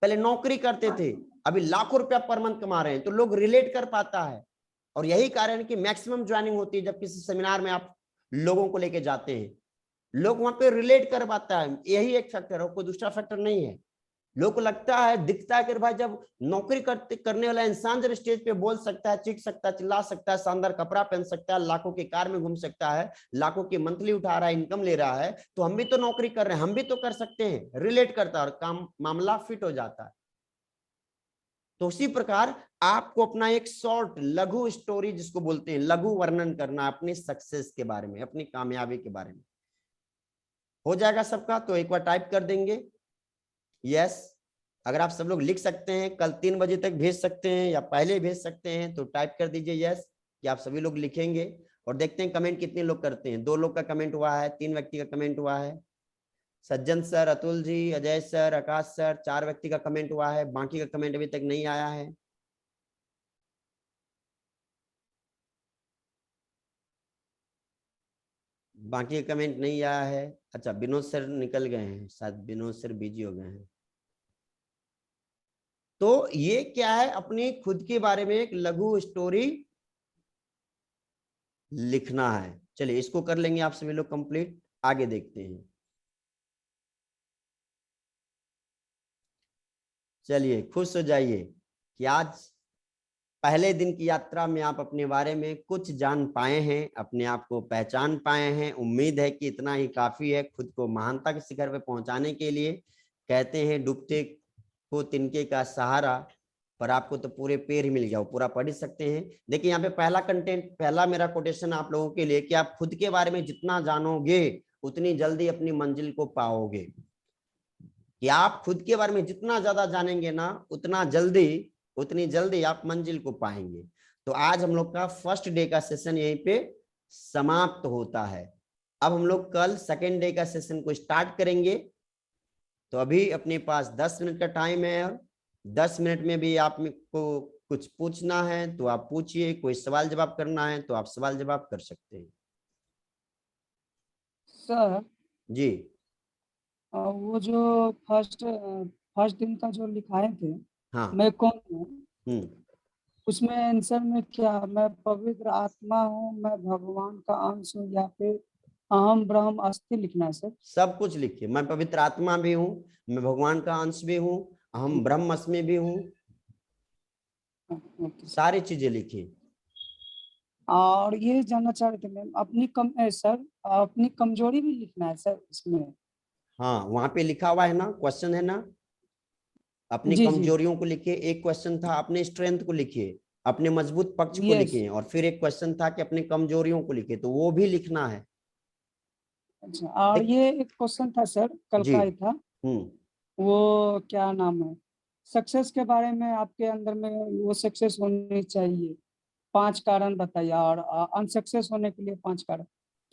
पहले नौकरी करते थे, अभी लाखों रुपया पर मंथ कमा रहे हैं। तो लोग रिलेट कर पाता है, और यही कारण है कि मैक्सिमम ज्वाइनिंग होती है। जब किसी सेमिनार में आप लोगों को लेके जाते हैं, लोग वहां पे रिलेट कर पाता है। यही एक फैक्टर है, कोई दूसरा फैक्टर नहीं है। लोग को लगता है, दिखता है कि भाई जब नौकरी करने वाला इंसान जब स्टेज पे बोल सकता है, चीख सकता है, चिल्ला सकता है, शानदार कपड़ा पहन सकता है, लाखों की कार में घूम सकता है, लाखों की मंथली उठा रहा है, इनकम ले रहा है, तो हम भी तो नौकरी कर रहे हैं, हम भी तो कर सकते हैं। रिलेट करता है और काम मामला फिट हो जाता है। तो उसी प्रकार आपको अपना एक शॉर्ट लघु स्टोरी, जिसको बोलते हैं लघु वर्णन करना अपनी सक्सेस के बारे में, अपनी कामयाबी के बारे में। हो जाएगा सबका? तो एक बार टाइप कर देंगे यस। अगर आप सब लोग लिख सकते हैं, कल 3 बजे तक भेज सकते हैं या पहले भेज सकते हैं, तो टाइप कर दीजिए यस कि आप सभी लोग लिखेंगे। और देखते हैं कमेंट कितने लोग करते हैं। 2 लोग का कमेंट हुआ है, 3 व्यक्ति का कमेंट हुआ है, सज्जन सर, अतुल जी, अजय सर, आकाश सर, 4 व्यक्ति का कमेंट हुआ है। बाकी का कमेंट अभी तक नहीं आया है। बाकी का कमेंट नहीं आया है। अच्छा, विनोद सर निकल गए हैं, शायद विनोद सर बिजी हो गए हैं। तो ये क्या है, अपनी खुद के बारे में एक लघु स्टोरी लिखना है। चलिए इसको कर लेंगे आप सभी लोग कंप्लीट। आगे देखते हैं। चलिए खुश हो जाइए कि आज पहले दिन की यात्रा में आप अपने बारे में कुछ जान पाए हैं, अपने आप को पहचान पाए हैं। उम्मीद है कि इतना ही काफी है खुद को महानता के शिखर पे पहुंचाने के लिए। कहते हैं डूबते को तिनके का सहारा, पर आपको तो पूरे पैर ही मिल गया, पूरा पढ़ ही सकते हैं। देखिए यहाँ पे पहला कंटेंट, पहला मेरा कोटेशन आप लोगों के लिए कि आप खुद के बारे में जितना जानोगे उतनी जल्दी अपनी मंजिल को पाओगे। कि आप खुद के बारे में जितना ज्यादा जानेंगे ना, उतनी जल्दी आप मंजिल को पाएंगे। तो आज हम लोग का फर्स्ट डे का सेशन यहीं पे समाप्त होता है। अब हम लोग कल सेकेंड डे का सेशन को स्टार्ट करेंगे। तो अभी अपने पास 10 मिनट का टाइम है, और 10 मिनट में भी आप को कुछ पूछना है तो आप पूछिए, कोई सवाल जवाब करना है तो आप सवाल जवाब कर सकते हैं। सर जी वो जो फर्स्ट दिन का जो लिखाए थे, हाँ। मैं कौन हूँ, उसमें आंसर में क्या, मैं पवित्र आत्मा हूँ, मैं भगवान का अंश हूँ, या फिर अहम ब्रह्म अस्थि लिखना है सर? सब कुछ लिखिए। मैं पवित्र आत्मा भी हूँ, मैं भगवान का अंश भी हूँ, हम ब्रह्म अस्मि भी हूँ, सारी चीजें लिखिए। और ये जानना चाह रहे थे मैम, अपनी कमजोरी भी लिखना है सर इसमें? हाँ, वहां पे लिखा हुआ है ना, क्वेश्चन है ना, अपनी जी कमजोरियों को लिखिए। एक क्वेश्चन था अपने स्ट्रेंथ को लिखिए, अपने मजबूत पक्ष को यस। लिखिए, और फिर एक क्वेश्चन था कि अपने कमजोरियों को लिखिए। तो वो भी लिखना है। अच्छा, और ये एक क्वेश्चन था सर, कल जी। का ही था, वो क्या नाम है, सक्सेस के बारे में आपके अंदर में वो सक्सेस होनी चाहिए, 5 कारण बताइए, और अनसक्सेस होने के लिए 5 कारण।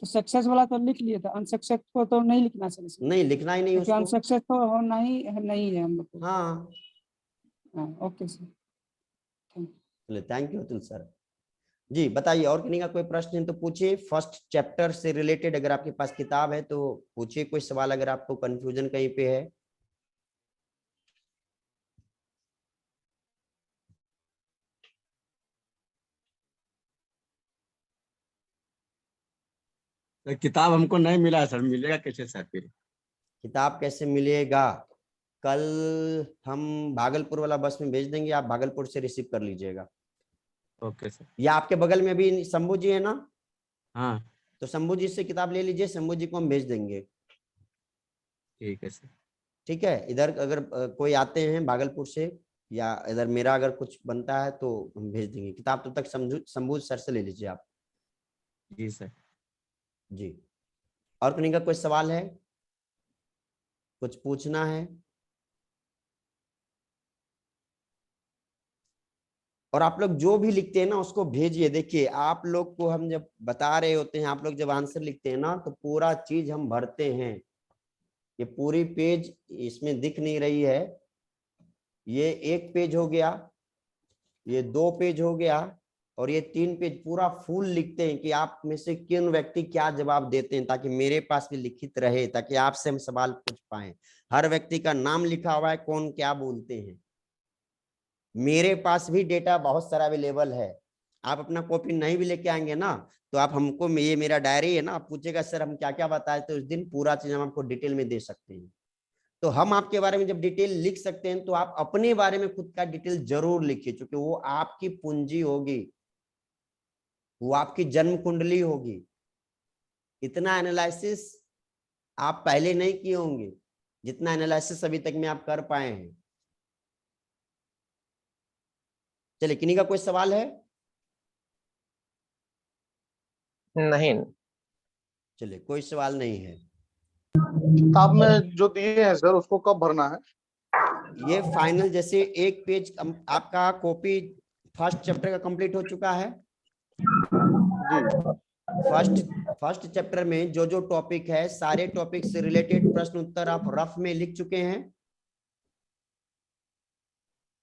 तो सक्सेस वाला तो लिख लिए था, अनसक्सेस को तो नहीं लिखना सर इसमें, नहीं, लिखना ही नहीं क्योंकि उसको। अनसक्सेस तो होना ही नहीं है हम लोग को। हाँ, हाँ, ओके सर, थैंक यू। चलिए, थैंक यू अतुल सर। जी बताइए, और किसी का कोई प्रश्न है तो पूछिए। फर्स्ट चैप्टर से रिलेटेड अगर आपके पास किताब है तो पूछिए कोई सवाल, अगर आपको कंफ्यूजन कहीं पे है। तो किताब हमको नहीं मिला है सर, मिलेगा कैसे सर फिर? किताब कैसे मिलेगा? कल हम भागलपुर वाला बस में भेज देंगे, आप भागलपुर से रिसीव कर लीजिएगा। Okay sir. या आपके बगल में भी शंभू जी है ना, हाँ तो शंभू जी से किताब ले लीजिए, शंभू जी को हम भेज देंगे। ठीक है सर। ठीक है, इधर अगर कोई आते हैं भागलपुर से, या इधर मेरा अगर कुछ बनता है तो हम भेज देंगे किताब। तब तक शंभू सर से ले लीजिए आप। जी सर। जी, और किसी का कोई सवाल है, कुछ पूछना है? और आप लोग जो भी लिखते हैं ना उसको भेजिए। देखिए, आप लोग को हम जब बता रहे होते हैं, आप लोग जब आंसर लिखते हैं ना, तो पूरा चीज हम भरते हैं। ये पूरी पेज इसमें दिख नहीं रही है, ये 1 पेज हो गया, ये 2 पेज हो गया, और ये 3 पेज पूरा फुल लिखते हैं कि आप में से किन व्यक्ति क्या जवाब देते हैं, ताकि मेरे पास भी लिखित रहे, ताकि आपसे हम सवाल पूछ पाए। हर व्यक्ति का नाम लिखा हुआ है, कौन क्या बोलते हैं। मेरे पास भी डेटा बहुत सारा अवेलेबल है। आप अपना कॉपी नहीं भी लेके आएंगे ना, तो आप हमको, ये मेरा डायरी है ना, आप पूछेगा सर हम क्या क्या बताए, तो उस दिन पूरा चीज हम आपको डिटेल में दे सकते हैं। तो हम आपके बारे में जब डिटेल लिख सकते हैं, तो आप अपने बारे में खुद का डिटेल जरूर लिखिए, क्योंकि वो आपकी पूंजी होगी, वो आपकी जन्म कुंडली होगी। इतना एनालिसिस आप पहले नहीं किए होंगे जितना एनालिसिस अभी तक में आप कर पाए हैं। चलिए, किन्हीं का कोई सवाल है? नहीं। चलिए, कोई सवाल नहीं है। किताब में जो दिए हैं सर उसको कब भरना है? ये फाइनल, जैसे 1 पेज आपका कॉपी फर्स्ट चैप्टर का कंप्लीट हो चुका है। जी फर्स्ट चैप्टर में जो जो टॉपिक है, सारे टॉपिक से रिलेटेड प्रश्न उत्तर आप रफ में लिख चुके हैं।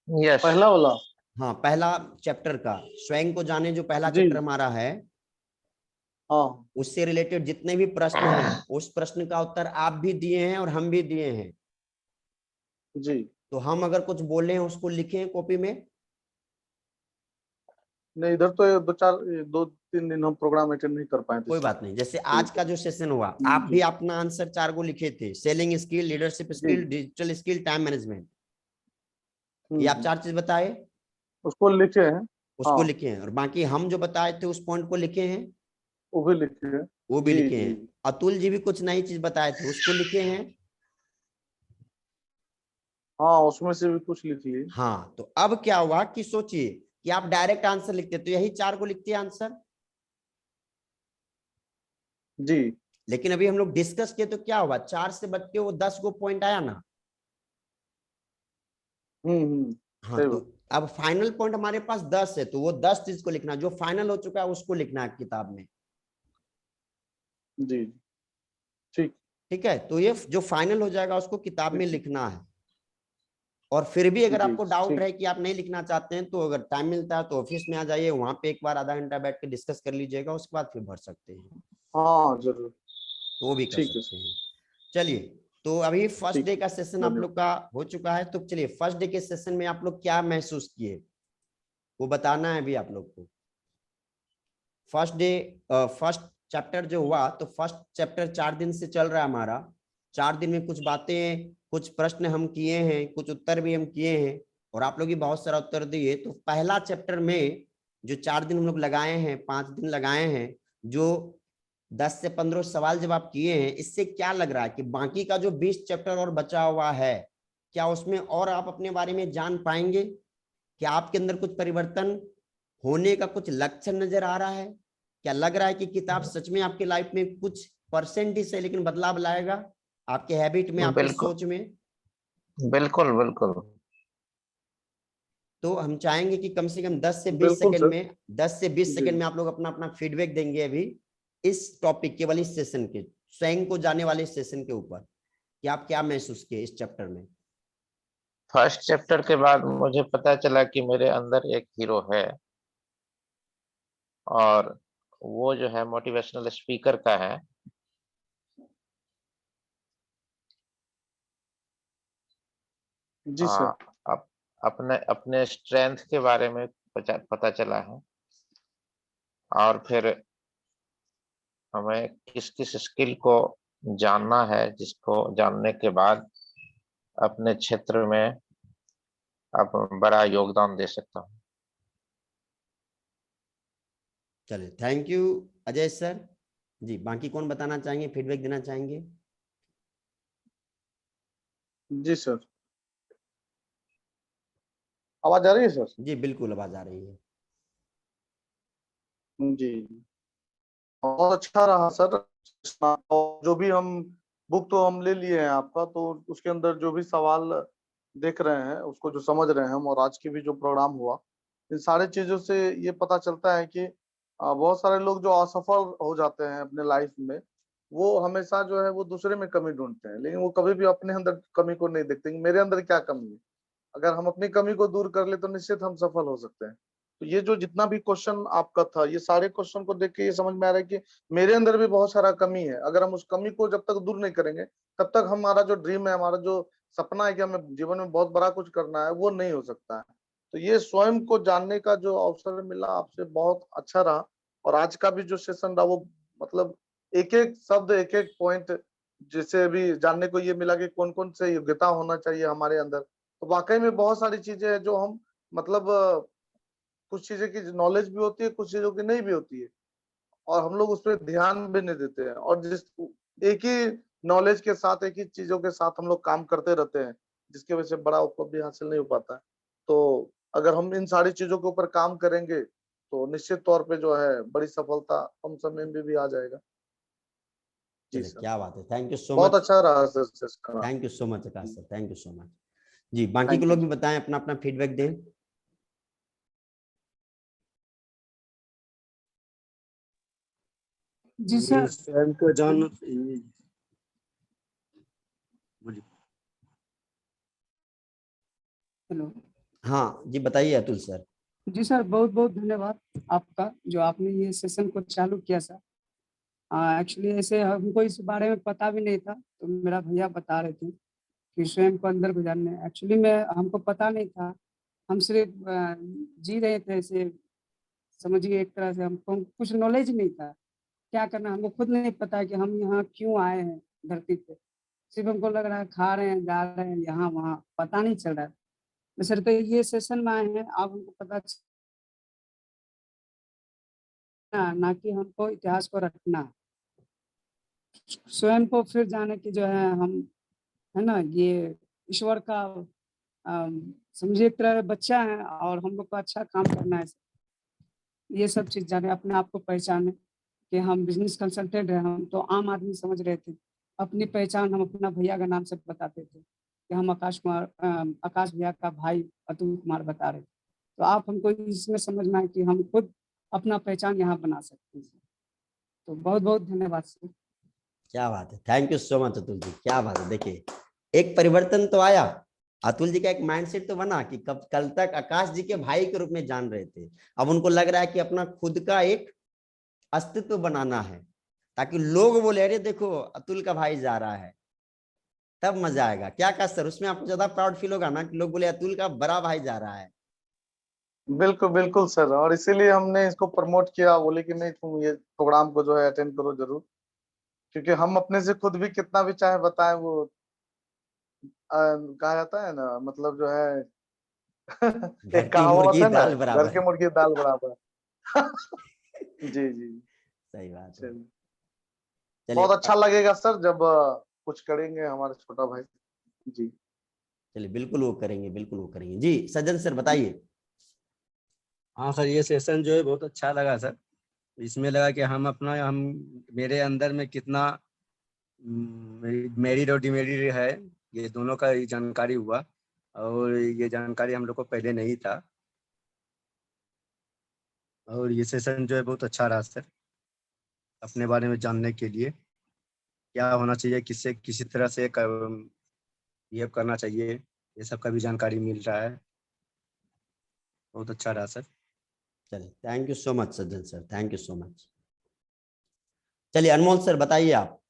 यस। पहला वाला। हाँ, पहला चैप्टर का स्वयं को जाने, जो पहला जी। चैप्टर हमारा है, हाँ उससे रिलेटेड जितने भी प्रश्न हैं, उस प्रश्न का उत्तर आप भी दिए हैं और हम भी दिए हैं। जी। तो हम अगर कुछ बोले हैं उसको लिखें कॉपी में। नहीं, इधर तो ये 2-3 दिन हम प्रोग्राम अटेंड नहीं कर पाए थे कोई सर। बात नहीं, जैसे आज का जो सेशन हुआ, आप जी भी अपना आंसर 4 को लिखे थे, selling skill, leadership ji. Skill, digital skill, time management, ये आप 4 चीज बताए, उसको लिखे हैं। उसको हाँ, लिखे हैं। और बाकी हम जो बताए थे उस पॉइंट को लिखे हैं, वो भी लिखे हैं। वो भी जी लिखे जी। हैं। अतुल जी भी कुछ नई चीज बताए थे, उसको लिखे हैं। हाँ, उसमें से भी कुछ लिख लिए। हाँ, तो अब क्या हुआ कि सोचिए कि आप डायरेक्ट आंसर लिखते तो यही 4 को लिखते आंसर, जी। लेकिन अभी हम लोग डिस्कस किए तो क्या हुआ, 4 से बच के वो 10 को पॉइंट आया ना। हाँ, सही तो बात। अब फाइनल पॉइंट हमारे पास 10 है, तो वो 10 चीज को लिखना, जो फाइनल हो चुका है उसको लिखना है किताब में। जी ठीक। ठीक है, तो ये जो फाइनल हो जाएगा उसको किताब में लिखना है। और फिर भी अगर जी आपको डाउट ठीक। है कि आप नहीं लिखना चाहते हैं, तो अगर टाइम मिलता है तो ऑफिस में आ जाइए, वहां पे एक बार आधा घंटा बैठ के डिस्कस कर लीजिएगा, उसके बाद फिर भर सकते हैं, हाँ जरूर। तो वो भी कर ठीक है सकते हैं। चलिए, तो अभी फर्स्ट ठीक। डे का सेशन आप लोग का हो चुका है, तो चलिए फर्स्ट डे के सेशन में आप लोग क्या महसूस किए वो बताना है अभी आप लोग को। फर्स्ट डे, फर्स्ट चैप्टर जो हुआ, तो फर्स्ट चैप्टर 4 दिन से चल रहा है हमारा। 4 दिन में कुछ बातें, कुछ प्रश्न हम किए हैं, कुछ उत्तर भी हम किए हैं, और आप लोग भी बहुत सारा उत्तर दिए। तो पहला चैप्टर में जो 4 दिन हम लोग लगाए हैं, 5 दिन लगाए हैं, जो 10 से 15 सवाल जब आप किए हैं, इससे क्या लग रहा है कि बाकी का जो 20 चैप्टर और बचा हुआ है, क्या उसमें और आप अपने बारे में जान पाएंगे? क्या आपके अंदर कुछ परिवर्तन होने का कुछ लक्षण नजर आ रहा है? क्या लग रहा है कि किताब सच में आपके लाइफ में कुछ परसेंट ही सही, लेकिन बदलाव लाएगा आपके हैबिट में, आपकी बिल्कुल सोच में। बिल्कुल बिल्कुल। तो हम चाहेंगे कि कम से कम 10 से 20 बिल्कुल सेकंड सर। में 10 से 20 जी। सेकंड में आप लोग अपना अपना फीडबैक देंगे अभी इस टॉपिक, केवल इस सेशन के, स्वयं को जाने वाले सेशन के ऊपर, कि आप क्या महसूस किए इस चैप्टर में। फर्स्ट चैप्टर के बाद मुझे पता चला कि मेरे अंदर एक हीरो है, और वो जो है मोटिवेशनल स्पीकर का है। जी सर। अप, अपने अपने स्ट्रेंथ के बारे में पता चला है, और फिर हमें किस किस स्किल को जानना है, जिसको जानने के बाद अपने क्षेत्र में अब बड़ा योगदान दे सकता हूँ। चलिए, थैंक यू अजय सर जी। बाकी कौन बताना चाहेंगे, फीडबैक देना चाहेंगे? जी सर, आवाज आ रही है सर? जी बिल्कुल, आवाज आ रही है। जी, बहुत अच्छा रहा सर। और जो भी हम बुक तो हम ले लिए हैं आपका, तो उसके अंदर जो भी सवाल देख रहे हैं उसको जो समझ रहे हैं हम, और आज की भी जो प्रोग्राम हुआ, इन सारी चीजों से ये पता चलता है कि बहुत सारे लोग जो असफल हो जाते हैं अपने लाइफ में, वो हमेशा जो है वो दूसरे में कमी ढूंढते हैं, लेकिन वो कभी भी अपने अंदर कमी को नहीं देखते कि मेरे अंदर क्या कमी है। अगर हम अपनी कमी को दूर कर ले तो निश्चित हम सफल हो सकते हैं। तो ये जो जितना भी क्वेश्चन आपका था, ये सारे क्वेश्चन को देख के ये समझ में आ रहा है कि मेरे अंदर भी बहुत सारा कमी है। अगर हम उस कमी को जब तक दूर नहीं करेंगे, तब तक हमारा जो ड्रीम है, हमारा जो सपना है कि हमें जीवन में बहुत बड़ा कुछ करना है, वो नहीं हो सकता है। तो ये स्वयं को जानने का जो अवसर मिला आपसे, बहुत अच्छा रहा। और आज का भी जो सेशन रहा, वो मतलब एक एक शब्द, एक एक पॉइंट, जिसे अभी जानने को ये मिला कि कौन कौन से योग्यता होना चाहिए हमारे अंदर। तो वाकई में बहुत सारी चीजें हैं जो हम मतलब कुछ चीजें की नॉलेज भी होती है, कुछ चीजों की नहीं भी होती है, और हम लोग उस पर ध्यान भी नहीं देते हैं। और जिस एक ही नॉलेज के साथ, एक ही चीजों के साथ हम लोग काम करते रहते हैं, जिसकी वजह से बड़ा उपलब्धि हासिल नहीं हो पाता है। तो अगर हम इन सारी चीजों के ऊपर काम करेंगे, तो निश्चित तौर पे जो है बड़ी सफलता कम समय में भी आ जाएगा। जी चलिए, सर, क्या बात है, थैंक यू सो बहुत मच। अच्छा रहा sir session. Thank you so much Akash sir, thank you so much ji. बाकी के थैंक यू। लोग भी बताएं, अपना अपना फीडबैक दें। जी सर। स्वयं को जान बोलिए। हेलो। हाँ जी, बताइए अतुल सर। जी सर, बहुत बहुत धन्यवाद आपका, जो आपने ये सेशन को चालू किया सर। एक्चुअली ऐसे हमको इस बारे में पता भी नहीं था, तो मेरा भैया बता रहे थे कि स्वयं को अंदर गुजारने, एक्चुअली मैं हमको पता नहीं था। हम सिर्फ जी रहे थे ऐसे, समझिए एक तरह से हमको कुछ नॉलेज नहीं था क्या करना। हमको खुद नहीं पता कि हम यहाँ क्यों आए हैं धरती पे। सिर्फ हमको लग रहा है खा रहे हैं, जा रहे हैं, यहाँ वहाँ पता नहीं चल रहा है। तो सर तो ये सेशन में आए हैं, आप हमको पता ना कि हमको इतिहास को रखना, स्वयं को फिर जाने की जो है हम, है ना, ये ईश्वर का समझिए एक तरह बच्चा है, और हम लोग को अच्छा काम करना है। ये सब चीज जाने, अपने आप को पहचाने कि हम बिजनेस कंसल्टेंट हैं। हम तो आम आदमी समझ रहे थे, अपनी पहचान हम अपना भैया का नाम से बताते थे कि हम आकाश भैया का भाई अतुल कुमार बता रहे थे। तो आप हमको इसमें समझना है कि हम खुद अपना पहचान यहाँ बना सकते हैं। तो बहुत बहुत धन्यवाद सर। क्या बात है, thank you so much Atul ji, क्या बात है। देखिए, एक परिवर्तन तो आया, अतुल जी का एक माइंडसेट तो बना कि कब कल तक आकाश जी के भाई के रूप में जान रहे थे, अब उनको लग रहा है कि अपना खुद का एक अस्तित्व बनाना है, ताकि लोग बोले अरे देखो अतुल का भाई जा रहा है, तब मजा आएगा। क्या कहा सर, उसमें आपको ज्यादा प्राउड फील होगा ना कि लोग बोले अतुल का बड़ा भाई जा रहा है। बिल्कुल बिल्कुल सर, और इसीलिए हमने इसको प्रमोट किया, बोले कि नहीं तुम ये प्रोग्राम को जो है अटेंड करो जरूर। क्योंकि हम अपने से खुद भी कितना भी चाहे बताएं, वो कहा जाता है ना, मतलब जो है घर एक की कहावत मुर्गी है ना, दाल घर बराबर। की मुर्गी दाल बराबर। जी जी। सही बात है। चलिए, चलिए बहुत अच्छा लगेगा सर जब कुछ करेंगे हमारे छोटा भाई। जी। चलिए, बिल्कुल वो करेंगे, बिल्कुल वो करेंगे जी। सज्जन सर बताइए। हाँ सर, ये सेशन जो है बहुत अच्छा लगा सर। इसमें लगा कि हम मेरे अंदर में कितना मैरिड और डिमेरिड है, ये दोनों का ही जानकारी हुआ, और ये जानकारी हम लोग को पहले नहीं था। और ये सेशन जो है बहुत अच्छा रहा सर, अपने बारे में जानने के लिए क्या होना चाहिए, किससे किसी तरह से बिहेव करना चाहिए, ये सब का भी जानकारी मिल रहा है। बहुत अच्छा रहा सर। चलिए, thank you so much Sajjan sir, thank you so much. चलिए अनमोल सर बताइए, आप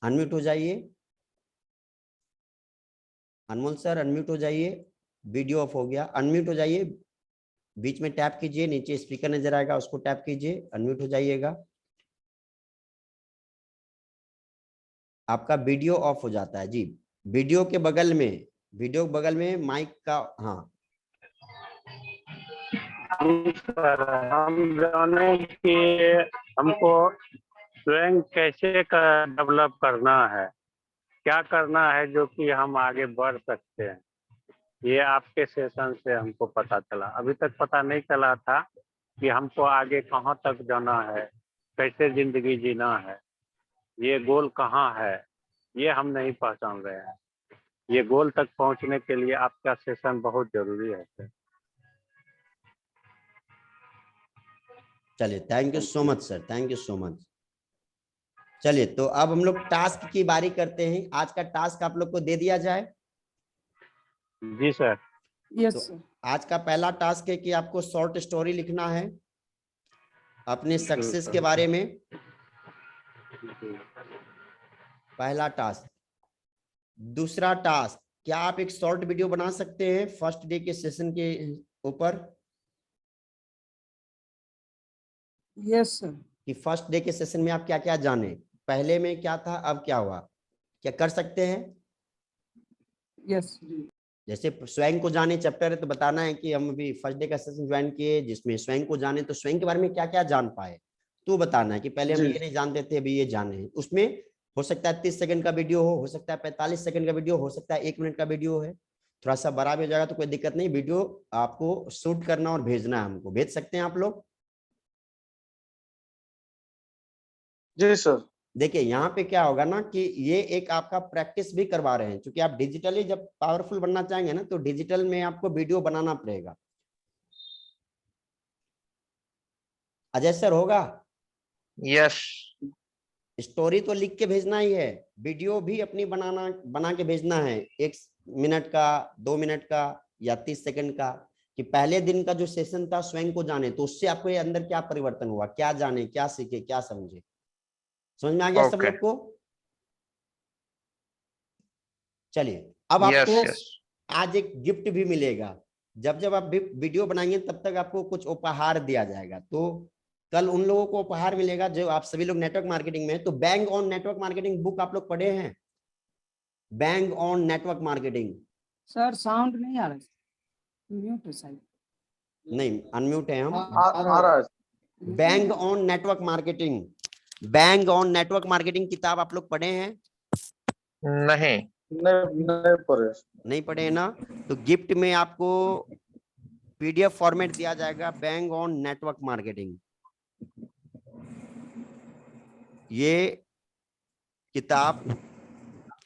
अनम्यूट हो जाइए। अनमोल सर अनम्यूट हो जाइए, वीडियो ऑफ हो गया, अनम्यूट हो जाइए, बीच में टैप कीजिए, नीचे स्पीकर नजर आएगा उसको टैप कीजिए, अनम्यूट हो जाइएगा। आपका वीडियो ऑफ हो जाता है जी। वीडियो के बगल में माइक का, हाँ सर हम जाने कि हमको स्वयं कैसे डेवलप करना है, क्या करना है जो कि हम आगे बढ़ सकते हैं, ये आपके सेशन से हमको पता चला। अभी तक पता नहीं चला था कि हमको आगे कहाँ तक जाना है, कैसे जिंदगी जीना है, ये गोल कहाँ है, ये हम नहीं पहचान रहे हैं। ये गोल तक पहुंचने के लिए आपका सेशन बहुत जरूरी है सर। चलिए, thank you so much sir, thank you so much. चलिए, तो अब हम लोग टास्क की बारी करते हैं। आज का टास्क आप लोग को दे दिया जाए। जी सर। यस तो सर। आज का पहला टास्क है कि आपको शॉर्ट स्टोरी लिखना है अपने सक्सेस के बारे में। पहला टास्क। दूसरा टास्क, क्या आप एक शॉर्ट वीडियो बना सकते हैं फर्स्ट डे के सेशन के ऊपर, यस सर। कि फर्स्ट डे के सेशन में आप क्या क्या जाने, पहले में क्या था अब क्या हुआ, क्या कर सकते हैं? यस। जैसे स्वयं को जाने चैप्टर है तो बताना है कि हम अभी फर्स्ट डे का सेशन ज्वाइन किए जिसमें स्वयं को जाने, तो स्वयं के बारे में क्या क्या जान पाए तो बताना है कि पहले हम जी। ये नहीं जानते थे अभी ये जाने हैं। उसमें हो सकता है 30 सेकंड का वीडियो हो सकता है 45 सेकंड का वीडियो हो सकता है 1 मिनट का वीडियो है, थोड़ा सा बड़ा भी हो जाएगा तो कोई दिक्कत नहीं। वीडियो आपको शूट करना और भेजना है, हमको भेज सकते हैं आप लोग। जी सर। देखिए यहाँ पे क्या होगा ना कि ये एक आपका प्रैक्टिस भी करवा रहे हैं, क्योंकि आप डिजिटली जब पावरफुल बनना चाहेंगे ना तो डिजिटल में आपको वीडियो बनाना पड़ेगा। अजय सर होगा? यस स्टोरी तो लिख के भेजना ही है, वीडियो भी अपनी बना के भेजना है, 1 मिनट का, 2 मिनट का या 30 सेकंड का, कि पहले दिन का जो सेशन था स्वयं को जाने, तो उससे आपको ये अंदर क्या परिवर्तन हुआ, क्या जाने, क्या सीखे, क्या समझे। समझ में आ गया सब ओके लोग को? चलिए, अब आपको यस यस आज एक गिफ्ट भी मिलेगा। जब जब आप वीडियो बनाएंगे तब तक आपको कुछ उपहार दिया जाएगा। तो कल उन लोगों को उपहार मिलेगा जो आप सभी लोग नेटवर्क मार्केटिंग में है। तो bang on network marketing book आप लोग पढ़े हैं? Bang on network marketing. Sir sound नहीं आ रहा है, म्यूट है शायद। नहीं, अनम्यूट है हम। आ रहा है। Bang on network marketing, bang on network marketing किताब आप लोग पढ़े हैं? नहीं नहीं पढ़े। नहीं पढ़े हैं ना? तो गिफ्ट में आपको पीडीएफ फॉर्मेट दिया जाएगा, बैंग ऑन नेटवर्क मार्केटिंग। ये किताब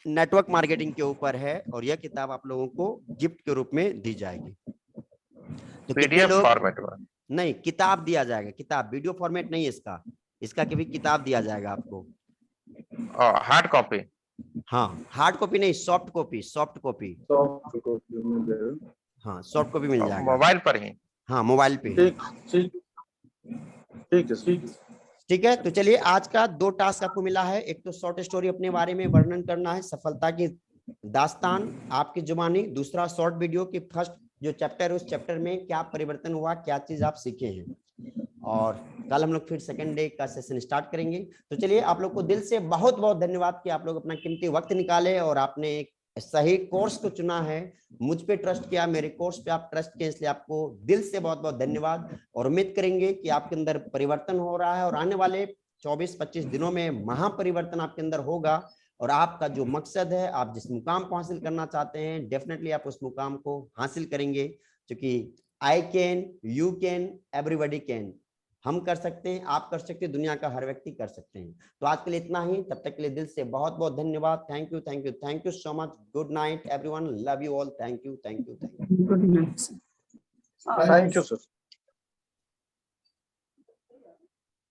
नेटवर्क मार्केटिंग के ऊपर है और यह किताब आप लोगों को गिफ्ट के रूप में दी जाएगी। तो कितने पीडीएफ लोग? फॉर्मेट में नहीं, किताब दिया जाएगा, किताब, वीडियो फॉर्मेट नहीं है इसका, इसका भी किताब दिया जाएगा आपको। हार्ड कॉपी हाँ, हार्ड कॉपी नहीं, soft copy, soft copy. Soft copy मिल जाएगा। हाँ, सॉफ्ट कॉपी मिल जाएगा। मोबाइल पर ही। हाँ, मोबाइल पे ही। ठीक ठीक ठीक है ठीक है। ठीक है, तो चलिए आज का 2 टास्क आपको मिला है। एक तो शॉर्ट स्टोरी अपने बारे में वर्णन करना है, सफलता की दास्तान आपकी जुबानी। दूसरा शॉर्ट वीडियो की फर्स्ट जो चैप्टर है उस चैप्टर में क्या परिवर्तन हुआ, क्या चीज आप सीखे हैं। और कल हम लोग फिर सेकंड डे का सेशन स्टार्ट करेंगे। तो चलिए, आप लोग को दिल से बहुत बहुत धन्यवाद कि आप लोग अपना कीमती वक्त निकाले और आपने एक सही कोर्स को चुना है, मुझ पे ट्रस्ट किया, मेरे कोर्स पे आप ट्रस्ट किए, इसलिए आपको दिल से बहुत बहुत धन्यवाद। और उम्मीद करेंगे कि आपके अंदर परिवर्तन हो रहा है और आने वाले 24-25 दिनों में महापरिवर्तन आपके अंदर होगा। और आपका जो मकसद है, आप जिस मुकाम को हासिल करना चाहते हैं, डेफिनेटली आप उस मुकाम को हासिल करेंगे, क्योंकि I can, you can, everybody can. हम कर सकते हैं, आप कर सकते हैं, दुनिया का हर व्यक्ति कर सकते हैं। तो आज के लिए इतना ही, तब तक के लिए दिल से बहुत बहुत धन्यवाद। Thank you, thank you, thank you so much. Good night everyone, love you all, thank you, thank you, thank you. Good night. Thank you sir.